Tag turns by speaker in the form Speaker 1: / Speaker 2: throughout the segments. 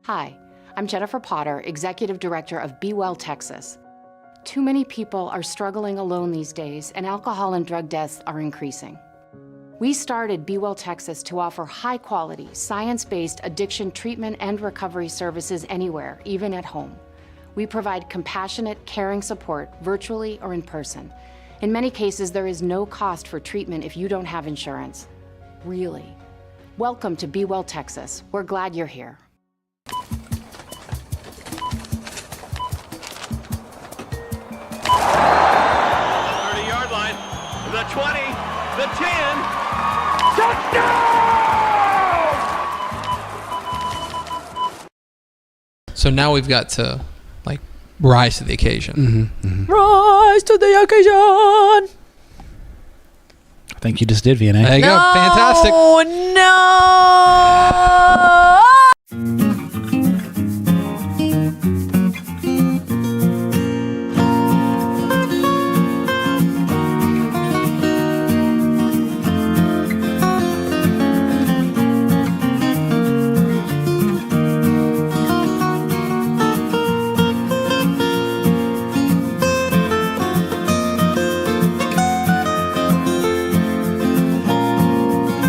Speaker 1: Hi, I'm Jennifer Potter, Executive Director of Be Well Texas. Too many people are struggling alone these days, and alcohol and drug deaths are increasing. We started Be Well Texas to offer high-quality, science-based addiction treatment and recovery services anywhere, even at home. We provide compassionate, caring support virtually or in person. In many cases, there is no cost for treatment if you don't have insurance. Really. Welcome to Be Well Texas. We're glad you're here.
Speaker 2: 30-yard line, the 20, the 10.
Speaker 3: Touchdown!
Speaker 4: So now we've got to rise to the occasion.
Speaker 5: Rise to the occasion.
Speaker 3: I think you just did, VNA.
Speaker 4: There you go. Fantastic.
Speaker 5: Oh, no.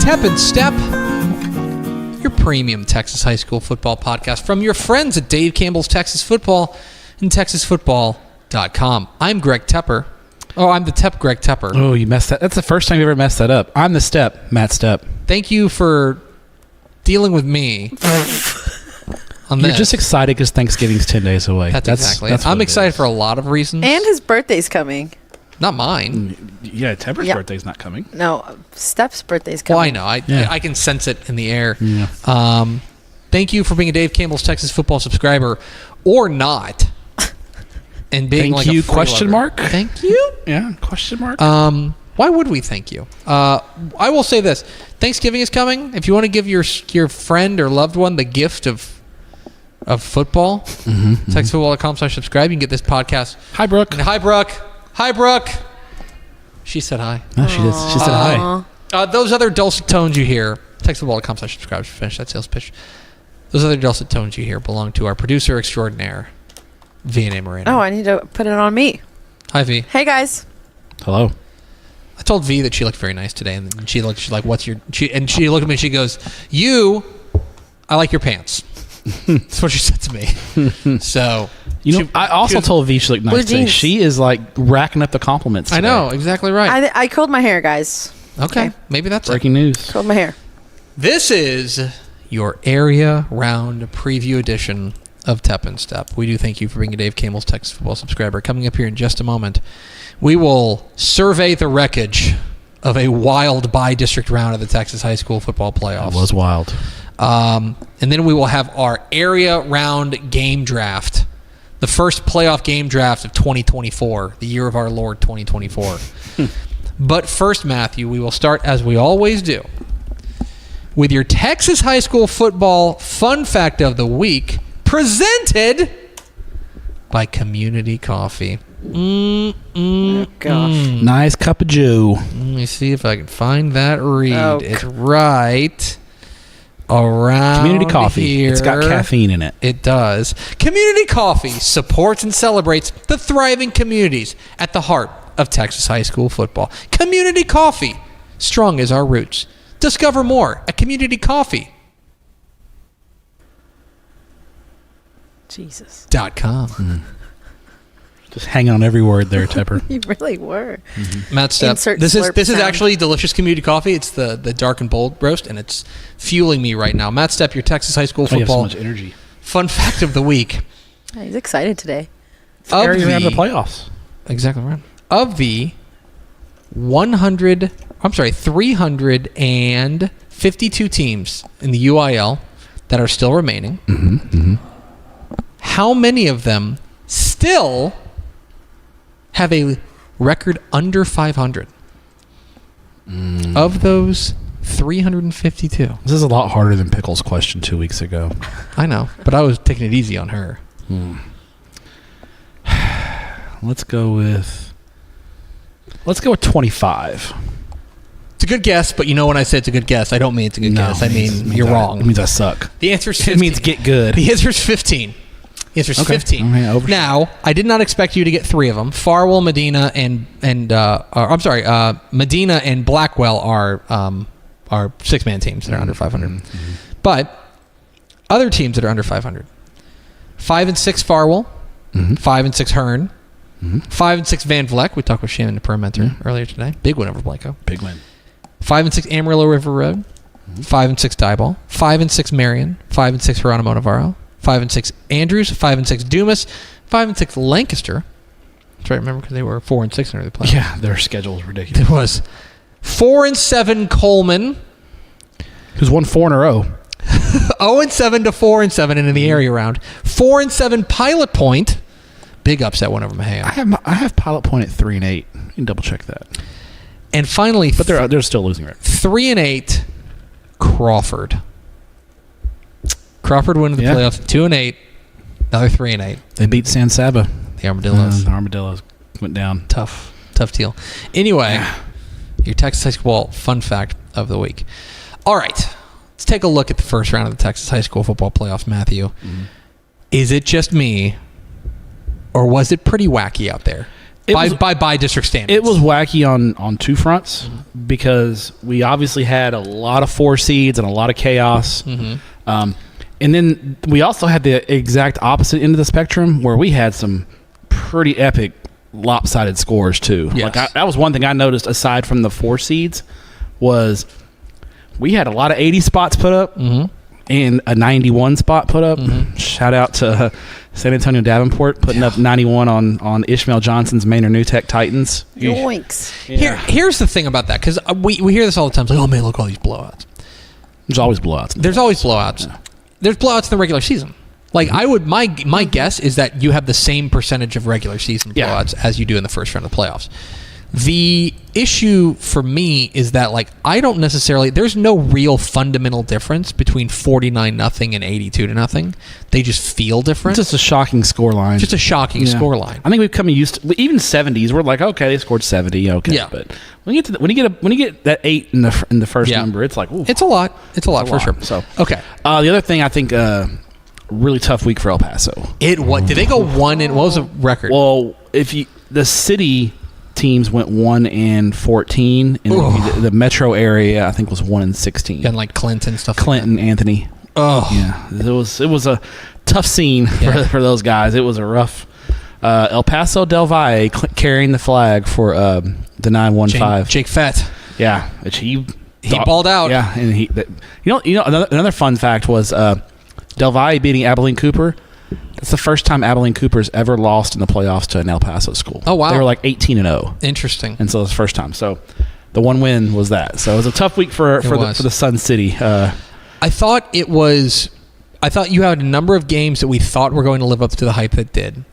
Speaker 4: Tep and Stepp, your premium Texas high school football podcast from your friends at Dave Campbell's Texas Football and TexasFootball.com. I'm Greg Tepper. Oh, I'm the Tep Greg Tepper.
Speaker 3: Oh, you messed that. That's the first time you ever messed that up. I'm the Stepp, Matt Stepp.
Speaker 4: Thank you for dealing with me on
Speaker 3: You're
Speaker 4: this.
Speaker 3: just excited because Thanksgiving's 10 days away.
Speaker 4: That's exactly it. I'm excited for a lot of reasons.
Speaker 5: And his birthday's coming.
Speaker 4: Not mine.
Speaker 3: Yeah, Tepper's
Speaker 5: Yeah.
Speaker 3: birthday's not coming.
Speaker 5: No, Stepp's birthday's
Speaker 4: Well,
Speaker 5: coming.
Speaker 4: I know.
Speaker 3: Yeah.
Speaker 4: I can sense it in the air.
Speaker 3: Yeah.
Speaker 4: Thank you for being a Dave Campbell's Texas Football subscriber or not. And being
Speaker 3: Thank
Speaker 4: like
Speaker 3: you,
Speaker 4: a free
Speaker 3: question
Speaker 4: lover.
Speaker 3: mark?
Speaker 4: Thank you.
Speaker 3: Yeah, question mark?
Speaker 4: Why would we thank you? I will say this. Thanksgiving is coming. If you want to give your friend or loved one the gift of football, TexasFootball.com/subscribe. You can get this podcast.
Speaker 3: Hi, Brooke.
Speaker 4: And hi, Brooke. Hi, Brooke. She said hi.
Speaker 3: No, she did. She said hi.
Speaker 4: Those other dulcet tones you hear, TexasFootball.com/subscribe. Finish that sales pitch. Those other dulcet tones you hear belong to our producer extraordinaire, VNA Moreno.
Speaker 5: Oh, I need to put it on me.
Speaker 4: Hi, V.
Speaker 5: Hey, guys.
Speaker 3: Hello.
Speaker 4: I told V that she looked very nice today, and she's like, "What's your?" And she looked at me and she goes, I like your pants." That's what she said to me. So,
Speaker 3: I also told V she looked nice
Speaker 5: Blue
Speaker 3: today.
Speaker 5: jeans.
Speaker 3: She is racking up the compliments today.
Speaker 4: I know, exactly right.
Speaker 5: I curled my hair, guys.
Speaker 4: Okay, maybe that's
Speaker 3: Breaking news.
Speaker 5: Curled my hair.
Speaker 4: This is your area round preview edition of Tep and Stepp. We do thank you for being a Dave Campbell's Texas Football subscriber. Coming up here in just a moment, we will survey the wreckage of a wild bi-district round of the Texas high school football playoffs.
Speaker 3: It was wild.
Speaker 4: And then we will have our area round game draft, the first playoff game draft of 2024, the year of our Lord 2024. But first, Matthew, we will start, as we always do, with your Texas high school football fun fact of the week, presented by Community Coffee.
Speaker 5: Gosh.
Speaker 3: Nice cup of Joe.
Speaker 4: Let me see if I can find that read.
Speaker 5: Oh,
Speaker 4: It's right around
Speaker 3: Community Coffee.
Speaker 4: here.
Speaker 3: It's got caffeine in it.
Speaker 4: It does. Community Coffee supports and celebrates the thriving communities at the heart of Texas high school football. Community Coffee. Strong as our roots. Discover more at communitycoffee.com.
Speaker 5: Jesus.
Speaker 3: Just hanging on every word there, Tepper.
Speaker 5: You really were.
Speaker 4: Matt Stepp.
Speaker 5: Insert
Speaker 4: This is
Speaker 5: slurp
Speaker 4: this is
Speaker 5: sound.
Speaker 4: actually delicious community coffee. It's the dark and bold roast, and it's fueling me right now. Matt Stepp, your Texas high school
Speaker 3: You have so
Speaker 4: football
Speaker 3: much energy.
Speaker 4: fun fact of the week.
Speaker 5: Yeah, he's excited today.
Speaker 3: Area round of the playoffs.
Speaker 4: Exactly right. Of the 352 teams in the UIL that are still remaining, how many of them still have a record under 500? Of those 352.
Speaker 3: This is a lot harder than Pickle's question 2 weeks ago.
Speaker 4: I know, but I was taking it easy on her.
Speaker 3: Let's go with 25.
Speaker 4: It's a good guess, but when I say it's a good guess, I don't mean it's a good guess. I mean you're wrong.
Speaker 3: It means I suck.
Speaker 4: The answer is 15.
Speaker 3: It means get good.
Speaker 4: The answer is 15. The answer is 15. Now, I did not expect you to get 3 of them. Farwell, Medina, Medina and Blackwell are 6-man teams that are under 500. Mm-hmm. But other teams that are under 500: 5-6 Farwell, 5-6 Hearn, 5-6 Van Vleck. We talked with Shannon Tepper and Matt earlier today. Big win over Blanco.
Speaker 3: Big win.
Speaker 4: 5-6 Amarillo River Road, 5-6 Diboll, 5-6 Marion, 5-6 Geronimo Navarro, 5-6 Andrews, 5-6 Dumas, 5-6 Lancaster. That's right, remember, because they were 4-6 under the playoffs.
Speaker 3: Yeah, their schedule was ridiculous.
Speaker 4: It was 4-7 Coleman,
Speaker 3: who's won 4 in a row.
Speaker 4: 0-7 to 4-7 in the area round. 4-7 Pilot Point. Big upset win over Mejia.
Speaker 3: I have Pilot Point at 3-8. You can double check that.
Speaker 4: And finally,
Speaker 3: but they're still losing right.
Speaker 4: 3-8 Crawford. Crawford win the playoffs. 2-8. Another 3-8.
Speaker 3: They beat San Saba.
Speaker 4: The Armadillos.
Speaker 3: The Armadillos went down.
Speaker 4: Tough deal. Anyway, your Texas high school fun fact of the week. All right, let's take a look at the first round of the Texas high school football playoffs, Matthew. Is it just me, or was it pretty wacky out there? By district standards.
Speaker 3: It was wacky on 2 fronts because we obviously had a lot of 4 seeds and a lot of chaos. And then we also had the exact opposite end of the spectrum where we had some pretty epic lopsided scores too.
Speaker 4: Yes.
Speaker 3: Like that was one thing I noticed aside from the 4 seeds was we had a lot of 80 spots put up and a 91 spot put up. Shout out to San Antonio Davenport putting up 91 on Ishmael Johnson's Manor New Tech Titans.
Speaker 5: Yoinks.
Speaker 4: Here's the thing about that, because we hear this all the time. It's like, oh man, look at all these blowouts.
Speaker 3: There's always blowouts.
Speaker 4: There's always blowouts. Yeah. There's blowouts in the regular season. Like my guess is that you have the same percentage of regular season blowouts as you do in the first round of the playoffs. The issue for me is that I don't necessarily. There's no real fundamental difference between 49-0 and 82-0. They just feel different.
Speaker 3: Just a shocking scoreline.
Speaker 4: Just a shocking scoreline.
Speaker 3: I think we've come used to even 70s. We're like, okay, they scored 70. Okay,
Speaker 4: yeah.
Speaker 3: But when you get that 8 in the first number, it's like, ooh,
Speaker 4: it's a lot. It's a lot for sure.
Speaker 3: So
Speaker 4: okay.
Speaker 3: The other thing I think. Really tough week for El Paso.
Speaker 4: Did they go 1 and what was the record?
Speaker 3: Well, the city teams went 1-14, and the metro area I think was 1-16.
Speaker 4: And like Clinton stuff.
Speaker 3: Clinton, Anthony.
Speaker 4: Oh
Speaker 3: yeah, it was a tough scene for those guys. It was a rough. El Paso Del Valle carrying the flag for the 915.
Speaker 4: Jake Fett.
Speaker 3: Yeah, which he
Speaker 4: balled out.
Speaker 3: Yeah, and another fun fact was. Del Valle beating Abilene Cooper. That's the first time Abilene Cooper's ever lost in the playoffs to an El Paso school.
Speaker 4: Oh, wow.
Speaker 3: They were like 18-0.
Speaker 4: Interesting.
Speaker 3: And so it was the first time. So the one win was that. So it was a tough week for the Sun City.
Speaker 4: I thought you had a number of games that we thought were going to live up to the hype that did.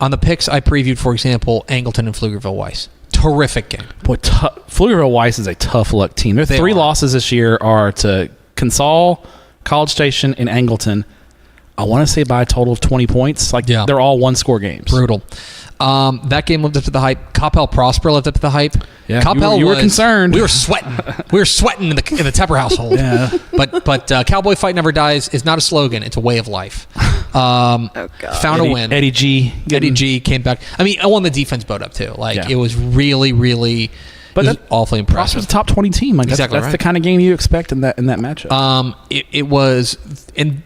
Speaker 4: On the picks I previewed, for example, Angleton and Pflugerville-Weiss. Terrific game.
Speaker 3: Boy, Pflugerville-Weiss is a tough luck team. Their 3 losses this year are to Consol, College Station, and Angleton. I want to say by a total of 20 points. They're all 1-score games.
Speaker 4: Brutal. That game lived up to the hype. Coppell Prosper lived up to the hype.
Speaker 3: Yeah,
Speaker 4: Coppell
Speaker 3: you were concerned.
Speaker 4: We were sweating. We were sweating in the Tepper household.
Speaker 3: Yeah.
Speaker 4: But Cowboy Fight Never Dies is not a slogan. It's a way of life.
Speaker 5: Oh, God.
Speaker 4: Found a win.
Speaker 3: Eddie G
Speaker 4: came back. I mean, I won the defense boat up too. It was really, really... But it was awfully impressive.
Speaker 3: Prosper's a top 20 team.
Speaker 4: Exactly
Speaker 3: that's the kind of game you expect in that matchup.
Speaker 4: It was,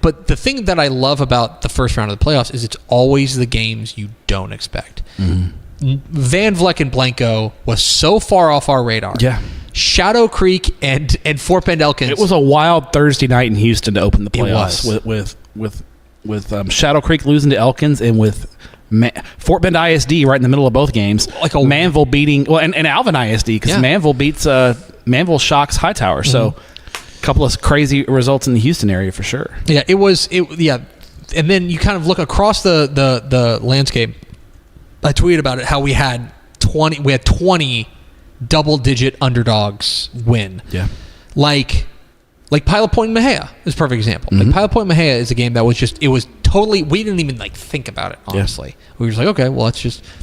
Speaker 4: but the thing that I love about the first round of the playoffs is it's always the games you don't expect. Van Vleck and Blanco was so far off our radar.
Speaker 3: Yeah.
Speaker 4: Shadow Creek and Fort Bend Elkins.
Speaker 3: It was a wild Thursday night in Houston to open the playoffs with Shadow Creek losing to Elkins and with Fort Bend ISD right in the middle of both games. Manville beating and Alvin ISD because Manville beats Manville shocks Hightower. So a couple of crazy results in the Houston area for sure.
Speaker 4: Yeah, and then you kind of look across the landscape. I tweeted about it how we had 20 double-digit underdogs win.
Speaker 3: Yeah.
Speaker 4: Like Pilot Point and Mejia is a perfect example. Pilot Point and Mejia is a game that was we didn't even like think about it, honestly. We were just like, okay, well,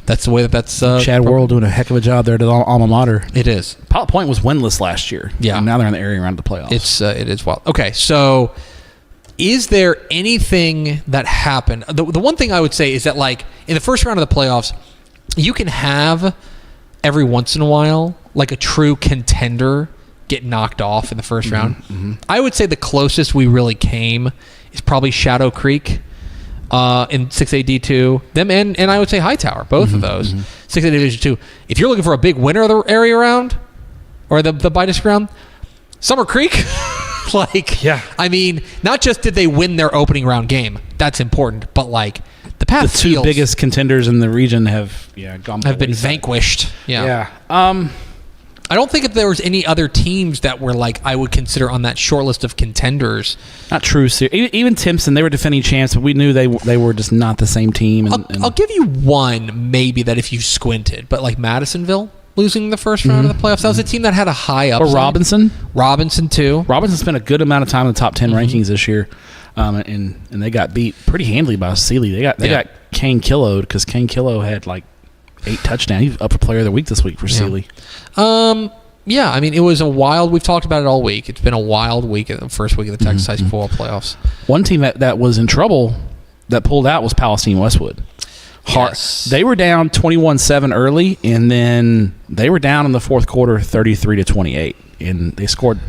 Speaker 4: that's the way that's...
Speaker 3: Chad Worrell doing a heck of a job there at the alma mater.
Speaker 4: It is.
Speaker 3: Pilot Point was winless last year.
Speaker 4: Yeah.
Speaker 3: And now they're in the area around the playoffs.
Speaker 4: It is wild. Okay, so is there anything that happened? The one thing I would say is that, like, in the first round of the playoffs, you can have every once in a while, like, a true contender get knocked off in the first round. Mm-hmm. I would say the closest we really came is probably Shadow Creek in 6A D2. Them and I would say Hightower, both of those. 6A Division 2. If you're looking for a big winner of the area round or the bye-disc round, Summer Creek. I mean, not just did they win their opening round game, that's important, but like the path
Speaker 3: the two biggest contenders in the region have
Speaker 4: been vanquished.
Speaker 3: Yeah.
Speaker 4: I don't think if there was any other teams that were like I would consider on that short list of contenders.
Speaker 3: Not true. Even Timpson, they were defending champs, but we knew they were just not the same team.
Speaker 4: I'll give you one maybe that if you squinted, but like Madisonville losing the first round of the playoffs, that was a team that had a high upside.
Speaker 3: Or
Speaker 4: Robinson too.
Speaker 3: Robinson spent a good amount of time in the top 10 rankings this year, and they got beat pretty handily by Sealy. They got Kane Killoed because Kane Killo had like 8 touchdowns. He's up for Player of the Week this week for Sealy.
Speaker 4: Yeah, I mean, it was a wild... We've talked about it all week. It's been a wild week, the first week of the Texas High School football playoffs.
Speaker 3: One team that was in trouble that pulled out was Palestine Westwood.
Speaker 4: Yes.
Speaker 3: They were down 21-7 early, and then they were down in the fourth quarter 33-28, and they scored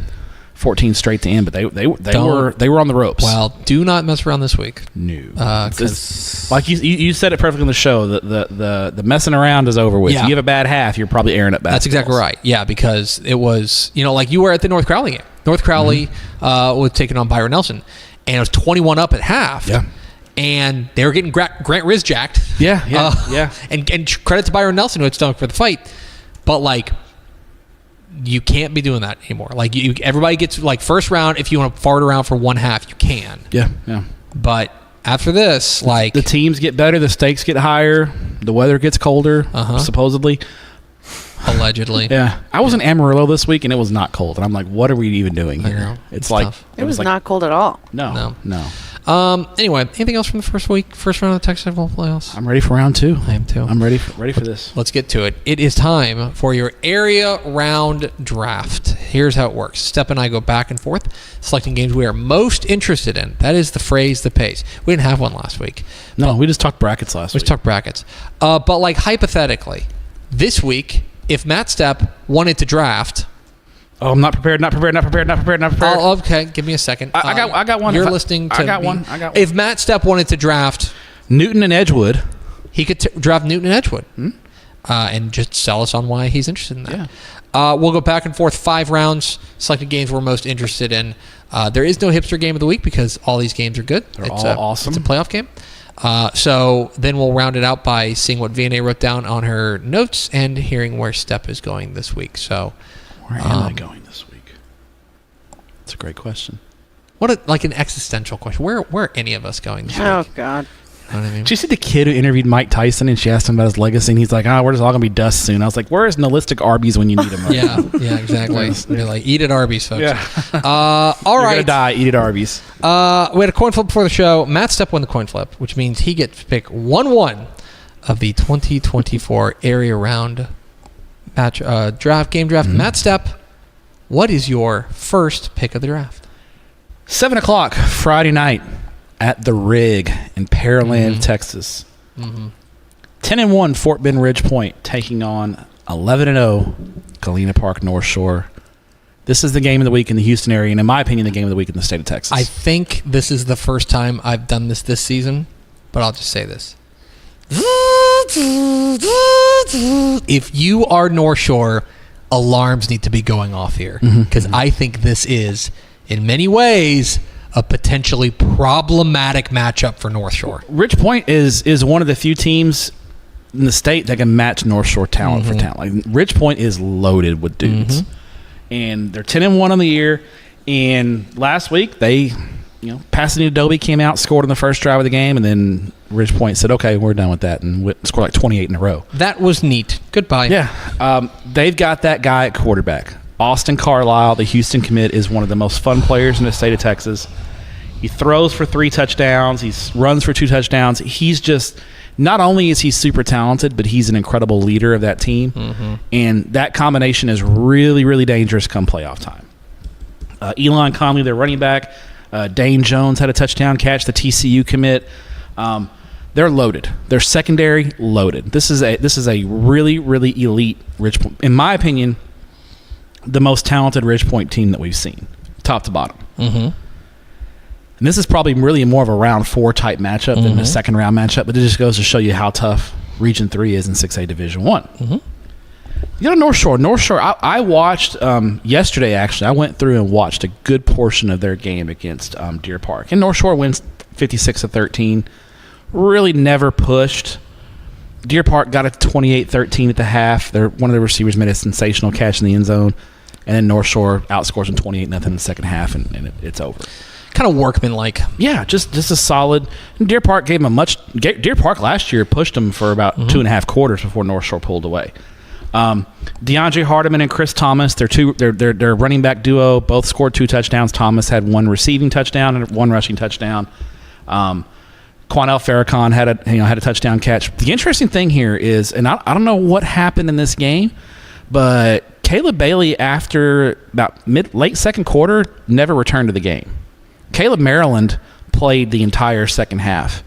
Speaker 3: 14 straight to end, but they were on the ropes.
Speaker 4: Well, do not mess around this week.
Speaker 3: No, like you said it perfectly on the show. The messing around is over with.
Speaker 4: Yeah.
Speaker 3: If you have a bad half, you're probably airing it back.
Speaker 4: That's exactly right. Yeah, because it was like you were at the North Crowley game. North Crowley was taking on Byron Nelson, and it was 21 up at half.
Speaker 3: Yeah.
Speaker 4: And they were getting Grant Riz jacked.
Speaker 3: Yeah.
Speaker 4: And credit to Byron Nelson who had stomach for the fight, but like. You can't be doing that anymore. Like everybody gets like first round. If you want to fart around for one half, you can.
Speaker 3: Yeah.
Speaker 4: But after this, like
Speaker 3: the teams get better, the stakes get higher, the weather gets colder. Supposedly,
Speaker 4: allegedly.
Speaker 3: Yeah. I was in Amarillo this week and it was not cold, and I'm like, what are we even doing here? It's like
Speaker 5: tough. It was like, not cold at all.
Speaker 3: No.
Speaker 4: Anyway, anything else from the first round of the Texas football playoffs?
Speaker 3: I'm ready for round 2.
Speaker 4: I am too.
Speaker 3: I'm ready for this.
Speaker 4: Let's get to it. It is time for your area round draft. Here's how it works. Stepp and I go back and forth, selecting games we are most interested in. That is the phrase that pays. We didn't have one last week.
Speaker 3: No, we just talked brackets last week.
Speaker 4: We just talked brackets. But like hypothetically, this week, if Matt Stepp wanted to draft...
Speaker 3: Oh, I'm not prepared.
Speaker 4: Oh, okay. Give me a second.
Speaker 3: I got one.
Speaker 4: You're listening to
Speaker 3: I got
Speaker 4: me.
Speaker 3: one.
Speaker 4: If Matt Stepp wanted to draft
Speaker 3: Newton and Edgewood,
Speaker 4: he could draft Newton and Edgewood and just sell us on why he's interested in that.
Speaker 3: Yeah.
Speaker 4: We'll go back and forth 5 rounds, selected games we're most interested in. There is no hipster game of the week because all these games are good.
Speaker 3: They're all awesome.
Speaker 4: It's a playoff game. So then we'll round it out by seeing what VNA wrote down on her notes and hearing where Stepp is going this week. So...
Speaker 3: Where am I going this week? That's a great question.
Speaker 4: Like an existential question. Where are any of us going this week?
Speaker 5: Oh, God.
Speaker 4: You know what I mean?
Speaker 3: Did you see the kid who interviewed Mike Tyson and she asked him about his legacy and he's like, we're just all going to be dust soon. I was like, where is Nihilistic Arby's when you need them?
Speaker 4: Yeah, exactly. You're like, eat at Arby's, folks.
Speaker 3: Yeah.
Speaker 4: All
Speaker 3: You're
Speaker 4: right.
Speaker 3: going to die, eat at Arby's.
Speaker 4: We had a coin flip before the show. Matt Stepp won the coin flip, which means he gets to pick 1-1 of the 2024 area round match game draft. Matt Stepp, what is your first pick of the draft?
Speaker 3: 7 o'clock Friday night at the Rig in Pearland, Texas. 10-1 Fort Bend Ridge Point taking on 11-0 Galena Park North Shore. This is the game of the week in the Houston area, and in my opinion, the game of the week in the state of Texas.
Speaker 4: I think this is the first time I've done this season, but I'll just say this. If you are North Shore, alarms need to be going off here because I think this is, in many ways, a potentially problematic matchup for North Shore.
Speaker 3: Ridge Point is one of the few teams in the state that can match North Shore talent for talent. Like, Ridge Point is loaded with dudes, and they're 10-1 on the year. And last week they, Pasadena Adobe came out, scored in the first drive of the game, and then Ridge Point said, "Okay, we're done with that," and scored like 28 in a row.
Speaker 4: That was neat. Goodbye.
Speaker 3: Yeah, they've got that guy at quarterback. Austin Carlisle, the Houston commit, is one of the most fun players in the state of Texas. He throws for 3 touchdowns. He runs for 2 touchdowns. He's just not only is he super talented, but he's an incredible leader of that team. And that combination is really, really dangerous come playoff time. Elon Conley, their running back. Dane Jones had a touchdown catch, the TCU commit. They're loaded. Their secondary loaded. This is a really, really elite Ridgepoint. In my opinion, the most talented Ridgepoint team that we've seen, top to bottom. And this is probably really more of a round 4 type matchup than a second round matchup, but it just goes to show you how tough Region 3 is in 6A Division 1. You go to North Shore. North Shore, I watched yesterday, actually. I went through and watched a good portion of their game against Deer Park. And North Shore wins 56-13. Really never pushed. Deer Park got a 28-13 at the half. One of the receivers made a sensational catch in the end zone. And then North Shore outscores them 28-0 in the second half, and it's over.
Speaker 4: Kind of workmanlike.
Speaker 3: Yeah, just a solid. Deer Park gave them Deer Park last year pushed them for about 2.5 quarters before North Shore pulled away. DeAndre Hardiman and Chris Thomas, their running back duo, both scored 2 touchdowns. Thomas had 1 receiving touchdown and 1 rushing touchdown. Quanell Farrakhan had a touchdown catch. The interesting thing here is, and I don't know what happened in this game, but Caleb Bailey, after about late second quarter, never returned to the game. Caleb Maryland played the entire second half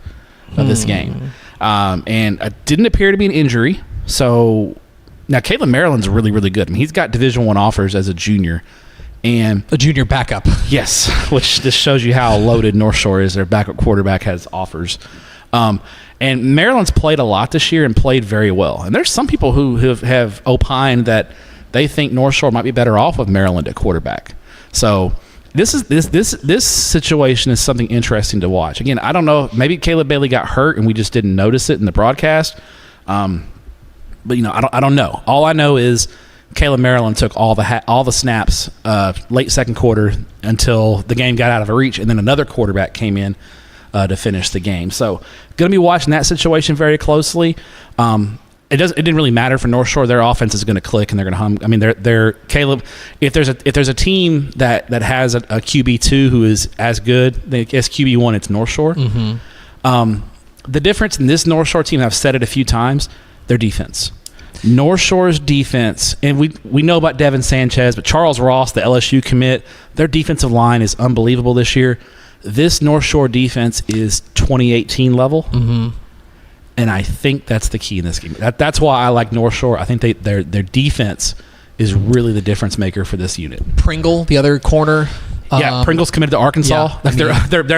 Speaker 3: of this game, and it didn't appear to be an injury. So now Caleb Maryland's really, really good. I mean, he's got Division I offers as a junior, and
Speaker 4: a junior backup.
Speaker 3: Yes, which just shows you how loaded North Shore is. Their backup quarterback has offers. And Maryland's played a lot this year and played very well. And there's some people who have opined that they think North Shore might be better off with Maryland at quarterback. So this situation is something interesting to watch. Again, I don't know. Maybe Caleb Bailey got hurt and we just didn't notice it in the broadcast. But I don't know. All I know is Caleb Maryland took all the snaps late second quarter until the game got out of reach, and then another quarterback came in to finish the game. So going to be watching that situation very closely. It didn't really matter for North Shore. Their offense is going to click and they're going to hum. I mean, they're Caleb. If there's a team that has a QB2 who is as good, I guess QB1 it's North Shore. The difference in this North Shore team, I've said it a few times, their defense. North Shore's defense, and we know about Devin Sanchez, but Charles Ross, the LSU commit, their defensive line is unbelievable this year. This North Shore defense is 2018 level. And I think that's the key in this game. That's why I like North Shore. I think their defense is really the difference maker for this unit.
Speaker 4: Pringle, the other corner.
Speaker 3: Yeah, Pringle's committed to Arkansas.
Speaker 4: Yeah,
Speaker 3: their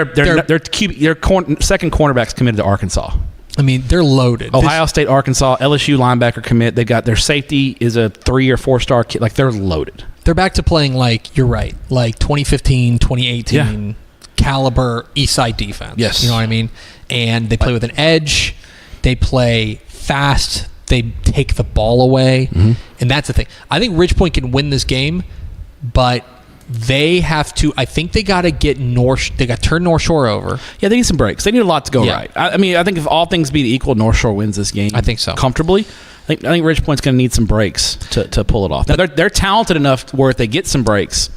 Speaker 3: second cornerback's committed to Arkansas.
Speaker 4: I mean, they're loaded.
Speaker 3: Ohio State, Arkansas, LSU linebacker commit. They got their safety is a 3 or 4 star kid. Like, they're loaded.
Speaker 4: They're back to playing you're right, 2015, 2018 caliber Eastside defense.
Speaker 3: Yes.
Speaker 4: You know what I mean? And they play with an edge. They play fast. They take the ball away. And that's the thing. I think Ridgepoint can win this game, but they have to. I think they got to get They got to turn North Shore over.
Speaker 3: Yeah, they need some breaks. They need a lot to go right. I mean, I think if all things being equal, North Shore wins this game.
Speaker 4: I think so,
Speaker 3: comfortably. I think Ridgepoint's going to need some breaks to pull it off. Now, they're talented enough where if they get some breaks,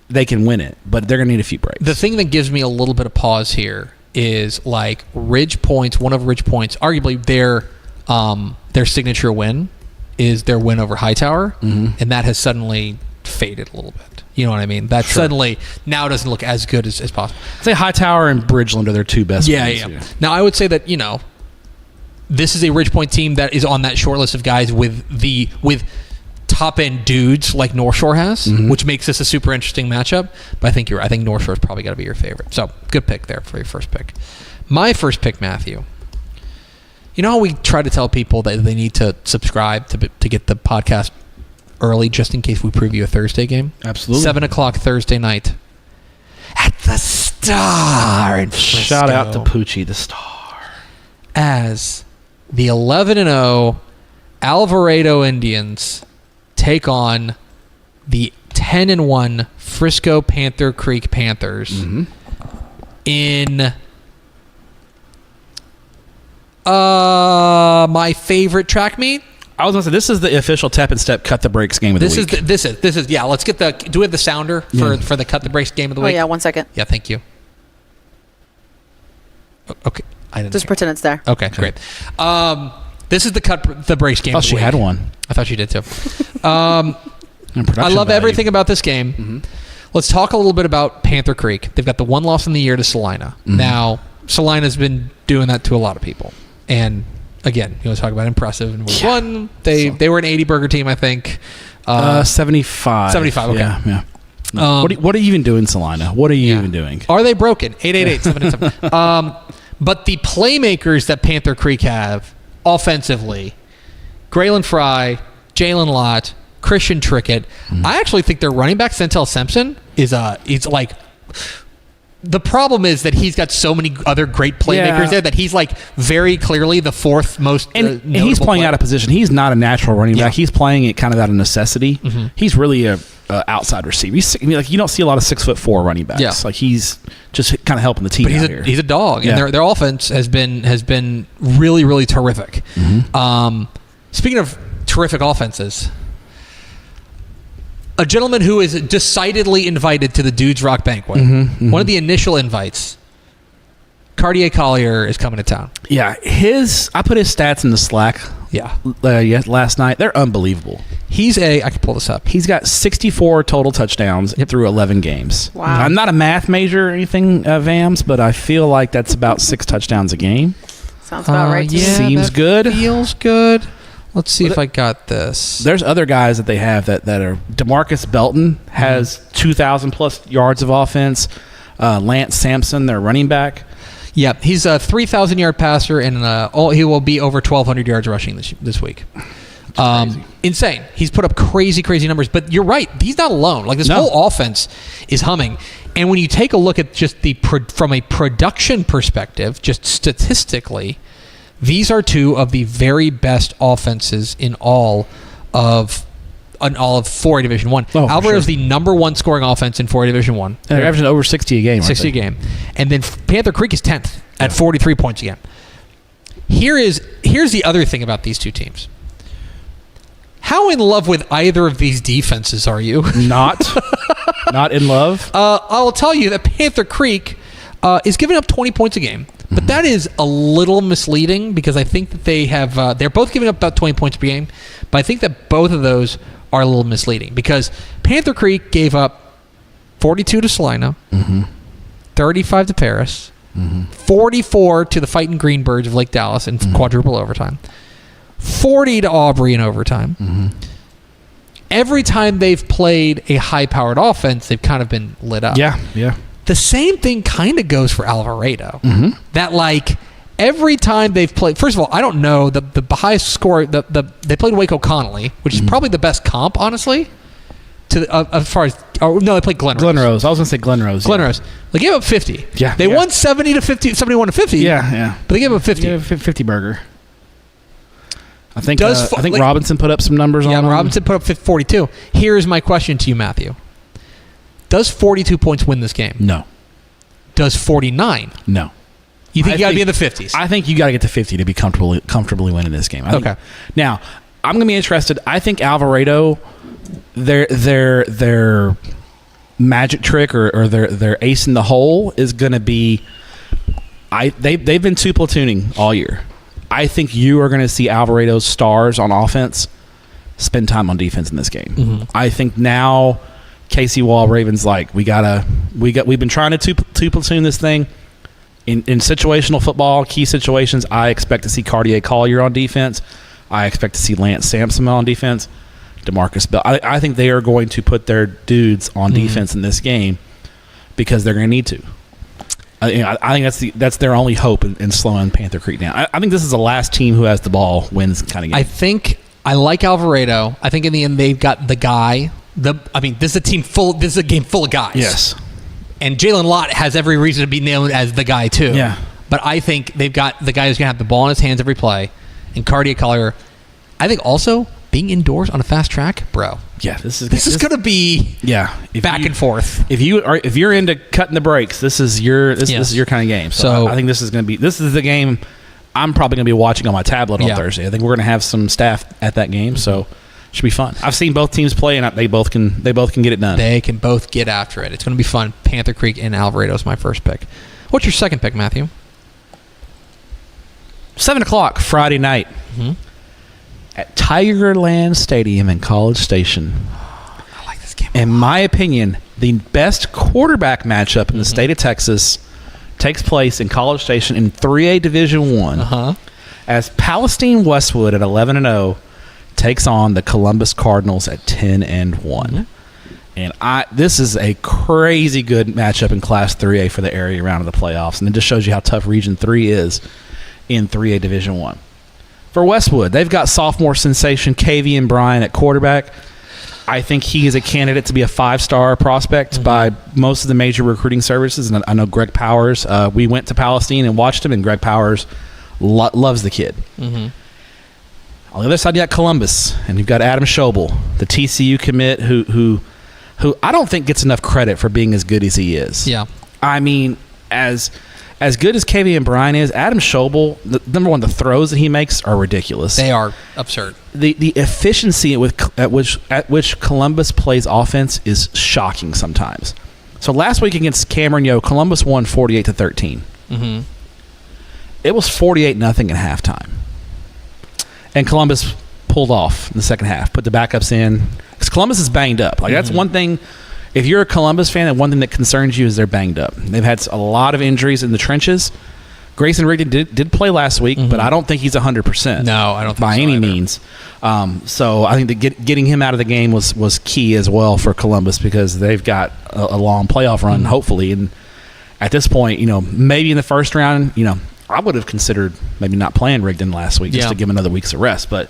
Speaker 3: they can win it. But they're going to need a few breaks.
Speaker 4: The thing that gives me a little bit of pause here is Ridgepoint's one of Ridgepoint's arguably their signature win is their win over Hightower, and that has suddenly faded a little bit. You know what I mean? That suddenly now doesn't look as good as possible.
Speaker 3: I'd say Hightower and Bridgeland are their 2 best wins.
Speaker 4: Yeah. Now, I would say that, this is a Ridgepoint team that is on that short list of guys with top-end dudes like North Shore has, which makes this a super interesting matchup. But I think I think North Shore's probably got to be your favorite. So, good pick there for your first pick. My first pick, Matthew. You know how we try to tell people that they need to subscribe to get the podcast early just in case we preview a Thursday game?
Speaker 3: Absolutely.
Speaker 4: 7 o'clock Thursday night at the Star in Frisco.
Speaker 3: Shout out to Poochie, the Star.
Speaker 4: As the 11-0 Alvarado Indians take on the 10-1 Frisco Panther Creek Panthers in my favorite track meet.
Speaker 3: I was going to say, this is the official Tep and Stepp Cut the Brakes game of the week.
Speaker 4: This is let's get do we have the sounder for the Cut the Brakes game of the week?
Speaker 5: Oh, yeah, 1 second.
Speaker 4: Yeah, thank you. Okay. I didn't
Speaker 5: Just
Speaker 4: hear.
Speaker 5: pretend it's there.
Speaker 4: Okay, great. This is the cut the breaks game.
Speaker 3: Oh,
Speaker 4: of the
Speaker 3: she
Speaker 4: week.
Speaker 3: had one.
Speaker 4: I thought she did too. I love everything about this game.
Speaker 3: Mm-hmm.
Speaker 4: Let's talk a little bit about Panther Creek. They've got the one loss in the year to Salina.
Speaker 3: Mm-hmm.
Speaker 4: Now, Salina's been doing that to a lot of people. And again, you want to talk about impressive. And we won. They were an 80 burger team, I think.
Speaker 3: 75.
Speaker 4: 75, okay.
Speaker 3: Yeah. What are you even doing, Salina? What are you even doing?
Speaker 4: Are they broken? 888-787. But the playmakers that Panther Creek have offensively, Graylin Fry, Jalen Lott, Christian Trickett. I actually think their running back, Centel Simpson, he's like... The problem is that he's got so many other great playmakers there that he's like very clearly the fourth most
Speaker 3: And he's playing out of position. He's not a natural running back. He's playing it kind of out of necessity. Mm-hmm. He's really a outside receiver. You don't see a lot of 6'4" running backs. Yeah. Like he's just kind of helping the team
Speaker 4: but
Speaker 3: out here.
Speaker 4: He's a dog, and their offense has been really, really terrific. Mm-hmm. Speaking of terrific offenses, a gentleman who is decidedly invited to the Dudes Rock Banquet. Mm-hmm, mm-hmm. One of the initial invites, Cartier Collier is coming to town.
Speaker 3: Yeah, I put his stats in the Slack. Last night. They're unbelievable.
Speaker 4: I can pull this up.
Speaker 3: He's got 64 total touchdowns through 11 games.
Speaker 5: Wow.
Speaker 3: I'm not a math major or anything, Vams, but I feel like that's about 6 touchdowns a game.
Speaker 5: Sounds about right to me.
Speaker 3: Seems good.
Speaker 4: Feels good. Let's see if I got this.
Speaker 3: There's other guys that they have that are... DeMarcus Belton has 2,000 plus yards of offense. Lance Sampson, their running back.
Speaker 4: Yeah, he's a 3,000-yard passer, and he will be over 1,200 yards rushing this week. Insane. He's put up crazy, crazy numbers. But you're right. He's not alone. Like, this whole offense is humming. And when you take a look at just from a production perspective, just statistically... These are two of the very best offenses in all of 4A Division 1. Alvarado is the number one scoring offense in 4A Division 1.
Speaker 3: And they're averaging over 60 a game.
Speaker 4: 60 a game. And then Panther Creek is 10th at 43 points a game. Here's the other thing about these two teams. How in love with either of these defenses are you?
Speaker 3: Not in love.
Speaker 4: I'll tell you that Panther Creek is giving up 20 points a game. But that is a little misleading because I think that they have they're both giving up about 20 points per game, but I think that both of those are a little misleading because Panther Creek gave up 42 to Salina, 35 to Paris, 44 to the Fighting Greenbirds of Lake Dallas in quadruple overtime, 40 to Aubrey in overtime. Every time they've played a high-powered offense, they've kind of been lit up.
Speaker 3: Yeah.
Speaker 4: The same thing kind of goes for Alvarado. That like every time they've played. First of all, I don't know the highest score. They played Waco Connolly, which is probably the best comp, honestly. As far as they played Glen Rose.
Speaker 3: I was going to say Glen Rose.
Speaker 4: Glen Rose. They gave up 50.
Speaker 3: Yeah,
Speaker 4: they won 70 to 50, 71 to 50.
Speaker 3: Yeah.
Speaker 4: But they gave up 50.
Speaker 3: Yeah, 50 burger. I think Robinson put up some numbers on.
Speaker 4: Yeah, Robinson put up 42. Here's my question to you, Matthew. Does 42 points win this game?
Speaker 3: No.
Speaker 4: Does 49?
Speaker 3: No.
Speaker 4: You think you got to be in the 50s?
Speaker 3: I think you got to get to 50 to be comfortably winning this game.
Speaker 4: Okay.
Speaker 3: Now, I'm going to be interested. I think Alvarado, their magic trick or their ace in the hole is going to be. They've been 2 platooning all year. I think you are going to see Alvarado's stars on offense spend time on defense in this game. I think now. Casey Wall Ravens we've been trying to two platoon this thing in situational football, key situations. I expect to see Cartier Collier on defense. I expect to see Lance Sampson on defense. DeMarcus Bell. I think they are going to put their dudes on defense in this game because they're going to need to. I think that's their only hope in slowing Panther Creek down. I think this is the last team who has the ball wins kind of game.
Speaker 4: I think I like Alvarado. I think in the end they've got the guy. This is a team full. This is a game full of guys.
Speaker 3: Yes,
Speaker 4: and Jalen Lott has every reason to be known as the guy too.
Speaker 3: Yeah,
Speaker 4: but I think they've got the guy who's gonna have the ball in his hands every play, and Cartier Collier. I think also being indoors on a fast track, bro.
Speaker 3: Yeah, this is
Speaker 4: gonna be back and forth.
Speaker 3: If you're into cutting the brakes, this is your this is your kind of game. So I think this is the game I'm probably gonna be watching on my tablet on Thursday. I think we're gonna have some staff at that game, so. Should be fun. I've seen both teams play, and they both can get it done.
Speaker 4: They can both get after it. It's going to be fun. Panther Creek and Alvarado is my first pick. What's your second pick, Matthew?
Speaker 3: 7 o'clock Friday night at Tigerland Stadium in College Station.
Speaker 4: I like this game.
Speaker 3: In my opinion, the best quarterback matchup in the state of Texas takes place in College Station in 3A Division I as Palestine Westwood at 11-0 takes on the Columbus Cardinals at 10-1. And this is a crazy good matchup in Class 3A for the area round of the playoffs, and it just shows you how tough Region 3 is in 3A Division I. For Westwood, they've got sophomore sensation Kavian Bryan at quarterback. I think he is a candidate to be a 5-star prospect by most of the major recruiting services. And I know Greg Powers. We went to Palestine and watched him, and Greg Powers loves the kid. On the other side, you got Columbus, and you've got Adam Schobel, the TCU commit, who I don't think gets enough credit for being as good as he is.
Speaker 4: Yeah.
Speaker 3: I mean, as good as Kavian Bryan is, Adam Schobel, number one, the throws that he makes are ridiculous.
Speaker 4: They are absurd.
Speaker 3: The efficiency at which Columbus plays offense is shocking sometimes. So last week against Cameron Yo, Columbus won 48-13. It was 48-0 at halftime, and Columbus pulled off in the second half, put the backups in because Columbus is banged up. Like that's one thing. If you're a Columbus fan, and one thing that concerns you is they're banged up. They've had a lot of injuries in the trenches. Grayson Rigdon did play last week, but I don't think he's 100%.
Speaker 4: No, I don't think
Speaker 3: by
Speaker 4: so
Speaker 3: any
Speaker 4: either.
Speaker 3: means. So I think that getting him out of the game was key as well for Columbus because they've got a long playoff run, hopefully. And at this point, maybe in the first round, I would have considered maybe not playing Rigdon last week just to give him another week's of rest. But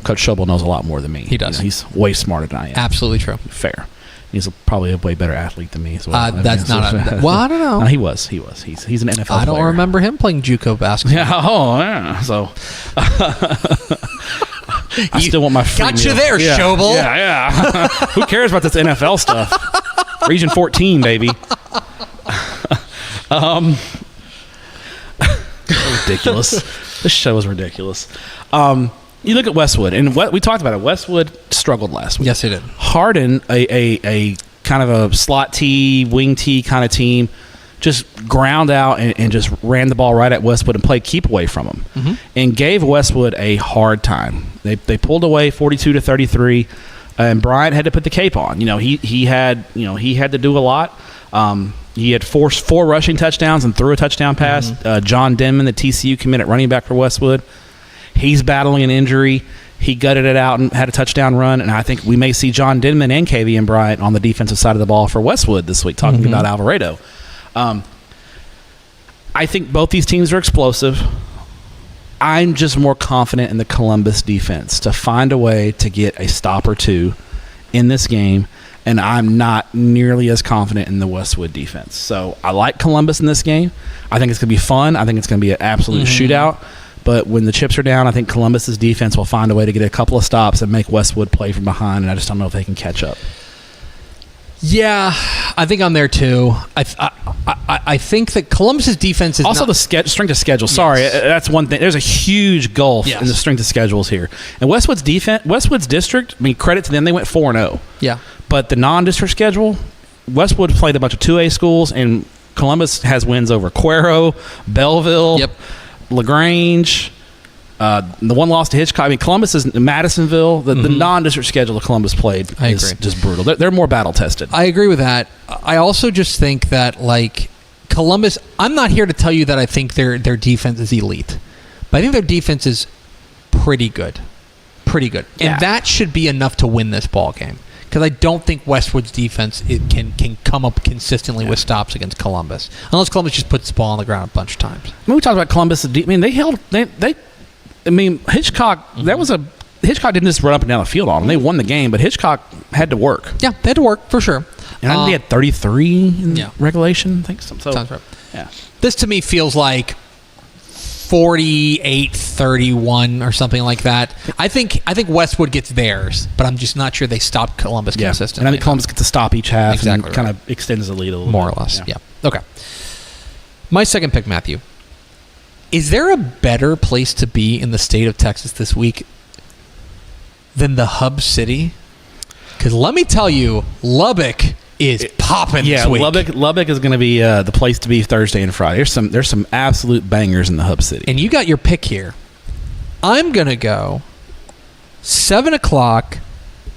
Speaker 3: Coach Schobel knows a lot more than me.
Speaker 4: He does.
Speaker 3: He's way smarter than I am.
Speaker 4: Absolutely true.
Speaker 3: Fair. He's probably a way better athlete than me as well.
Speaker 4: That's not well, I don't know.
Speaker 3: No, he was. He's an NFL player.
Speaker 4: I don't remember him playing JUCO basketball.
Speaker 3: Yeah. So I still want my free
Speaker 4: got you
Speaker 3: meal.
Speaker 4: there, Schobel.
Speaker 3: Yeah. Who cares about this NFL stuff? Region 14, baby. Ridiculous. This show is ridiculous. You look at Westwood, and we talked about it. Westwood struggled last week.
Speaker 4: Yes, he did.
Speaker 3: Hardin, a kind of a slot T, wing T kind of team, just ground out and just ran the ball right at Westwood and played keep away from them, and gave Westwood a hard time. They pulled away 42-33, and Bryant had to put the cape on. He had to do a lot. He had four rushing touchdowns and threw a touchdown pass. John Denman, the TCU commit at running back for Westwood, he's battling an injury. He gutted it out and had a touchdown run, and I think we may see John Denman and Kavian Bryant on the defensive side of the ball for Westwood this week, talking about Alvarado. I think both these teams are explosive. I'm just more confident in the Columbus defense to find a way to get a stop or two in this game, and I'm not nearly as confident in the Westwood defense. So I like Columbus in this game. I think it's going to be fun. I think it's going to be an absolute shootout. But when the chips are down, I think Columbus's defense will find a way to get a couple of stops and make Westwood play from behind, and I just don't know if they can catch up.
Speaker 4: Yeah, I think I'm there too. I think that Columbus's defense is
Speaker 3: also
Speaker 4: not,
Speaker 3: the strength of schedule. Sorry, that's one thing. There's a huge gulf in the strength of schedules here. And Westwood's district, credit to them, they went 4-0.
Speaker 4: Yeah.
Speaker 3: But the non-district schedule, Westwood played a bunch of 2A schools, and Columbus has wins over Cuero, Belleville, LaGrange. The one loss to Hitchcock. Columbus is Madisonville. The non-district schedule that Columbus played is just brutal. They're more battle-tested.
Speaker 4: I agree with that. I also just think that, Columbus, I'm not here to tell you that I think their defense is elite, but I think their defense is pretty good. Pretty good. And that should be enough to win this ball game. Because I don't think Westwood's defense can come up consistently with stops against Columbus, unless Columbus just puts the ball on the ground a bunch of times.
Speaker 3: We talked about Columbus. They held. Hitchcock. Hitchcock didn't just run up and down the field on them. They won the game, but Hitchcock had to work.
Speaker 4: Yeah, they had to work for sure.
Speaker 3: And I think they had 33 in regulation. I think so.
Speaker 4: Sounds right.
Speaker 3: Yeah.
Speaker 4: This to me feels like 48-31 or something like that. I think Westwood gets theirs, but I'm just not sure they stop Columbus consistently.
Speaker 3: And I think Columbus gets to stop each half and kind of
Speaker 4: right.
Speaker 3: extends the lead a little
Speaker 4: more
Speaker 3: bit.
Speaker 4: or less. Yeah. Okay. My second pick, Matthew. Is there a better place to be in the state of Texas this week than the hub city? Because let me tell you, Lubbock is popping
Speaker 3: Yeah,
Speaker 4: this week.
Speaker 3: Lubbock is going to be the place to be Thursday and Friday. There's some absolute bangers in the Hub City.
Speaker 4: And you got your pick here. I'm going to go 7 o'clock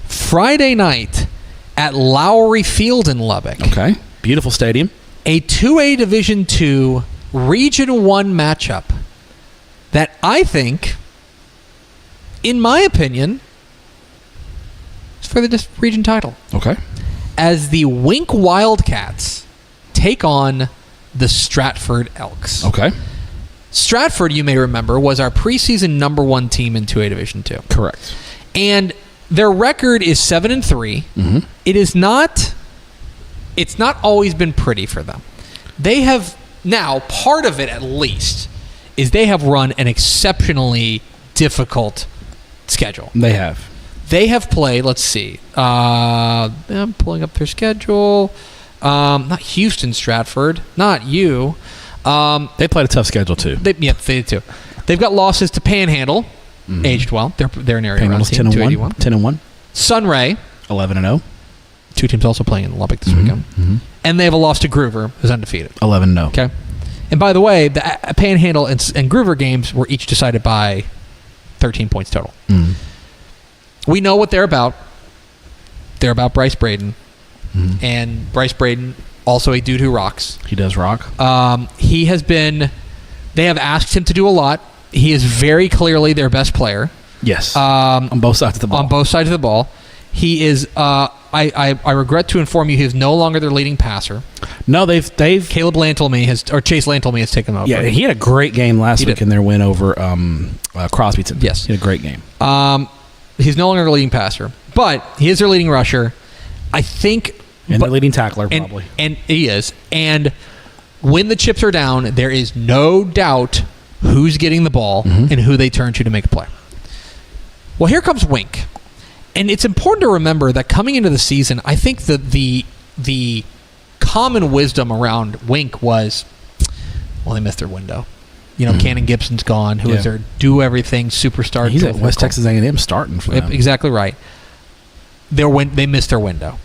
Speaker 4: Friday night at Lowry Field in Lubbock.
Speaker 3: Okay. Beautiful stadium.
Speaker 4: A 2A Division II Region 1 matchup that I think, in my opinion, is for the region title.
Speaker 3: Okay.
Speaker 4: As the Wink Wildcats take on the Stratford Elks.
Speaker 3: Okay.
Speaker 4: Stratford, you may remember, was our preseason number 1 team in 2A Division II.
Speaker 3: Correct.
Speaker 4: And their record is 7-3.
Speaker 3: Mm-hmm.
Speaker 4: It's not always been pretty for them. They have now, part of it at least, is they have run an exceptionally difficult schedule.
Speaker 3: They have.
Speaker 4: They have played, let's see, I'm pulling up their schedule. Not Houston, Stratford, not you.
Speaker 3: They played a tough schedule too.
Speaker 4: They did too. They've got losses to Panhandle, aged well. They're an area around team,
Speaker 3: 10-1. 10-1.
Speaker 4: Sunray,
Speaker 3: 11-0.
Speaker 4: 2 teams also playing in Lubbock this weekend.
Speaker 3: Mm-hmm.
Speaker 4: And they have a loss to Groover, who's undefeated.
Speaker 3: 11-0.
Speaker 4: Okay. And by the way, the Panhandle and Groover games were each decided by 13 points total.
Speaker 3: Mm.
Speaker 4: We know what they're about. They're about Bryce Braden.
Speaker 3: Mm.
Speaker 4: And Bryce Braden, also a dude who rocks.
Speaker 3: He does rock.
Speaker 4: He has been... They have asked him to do a lot. He is very clearly their best player.
Speaker 3: Yes. On both sides of the ball.
Speaker 4: On both sides of the ball. He is... I regret to inform you, he is no longer their leading passer.
Speaker 3: No, they've
Speaker 4: Caleb Lantelme Chase Lantelme has taken him over.
Speaker 3: Yeah, he had a great game last week in their win over Crosbyton.
Speaker 4: Yes.
Speaker 3: He had a great game.
Speaker 4: He's no longer their leading passer, but he is their leading rusher. I think...
Speaker 3: And their leading tackler, probably.
Speaker 4: And he is. And when the chips are down, there is no doubt who's getting the ball and who they turn to make a play. Well, here comes Wink. And it's important to remember that coming into the season, I think that the common wisdom around Wink was, well, they missed their window. You know, Cannon Gibson's gone, who is their do-everything superstar.
Speaker 3: He's at West Texas A&M starting for them.
Speaker 4: Exactly right. They missed their window.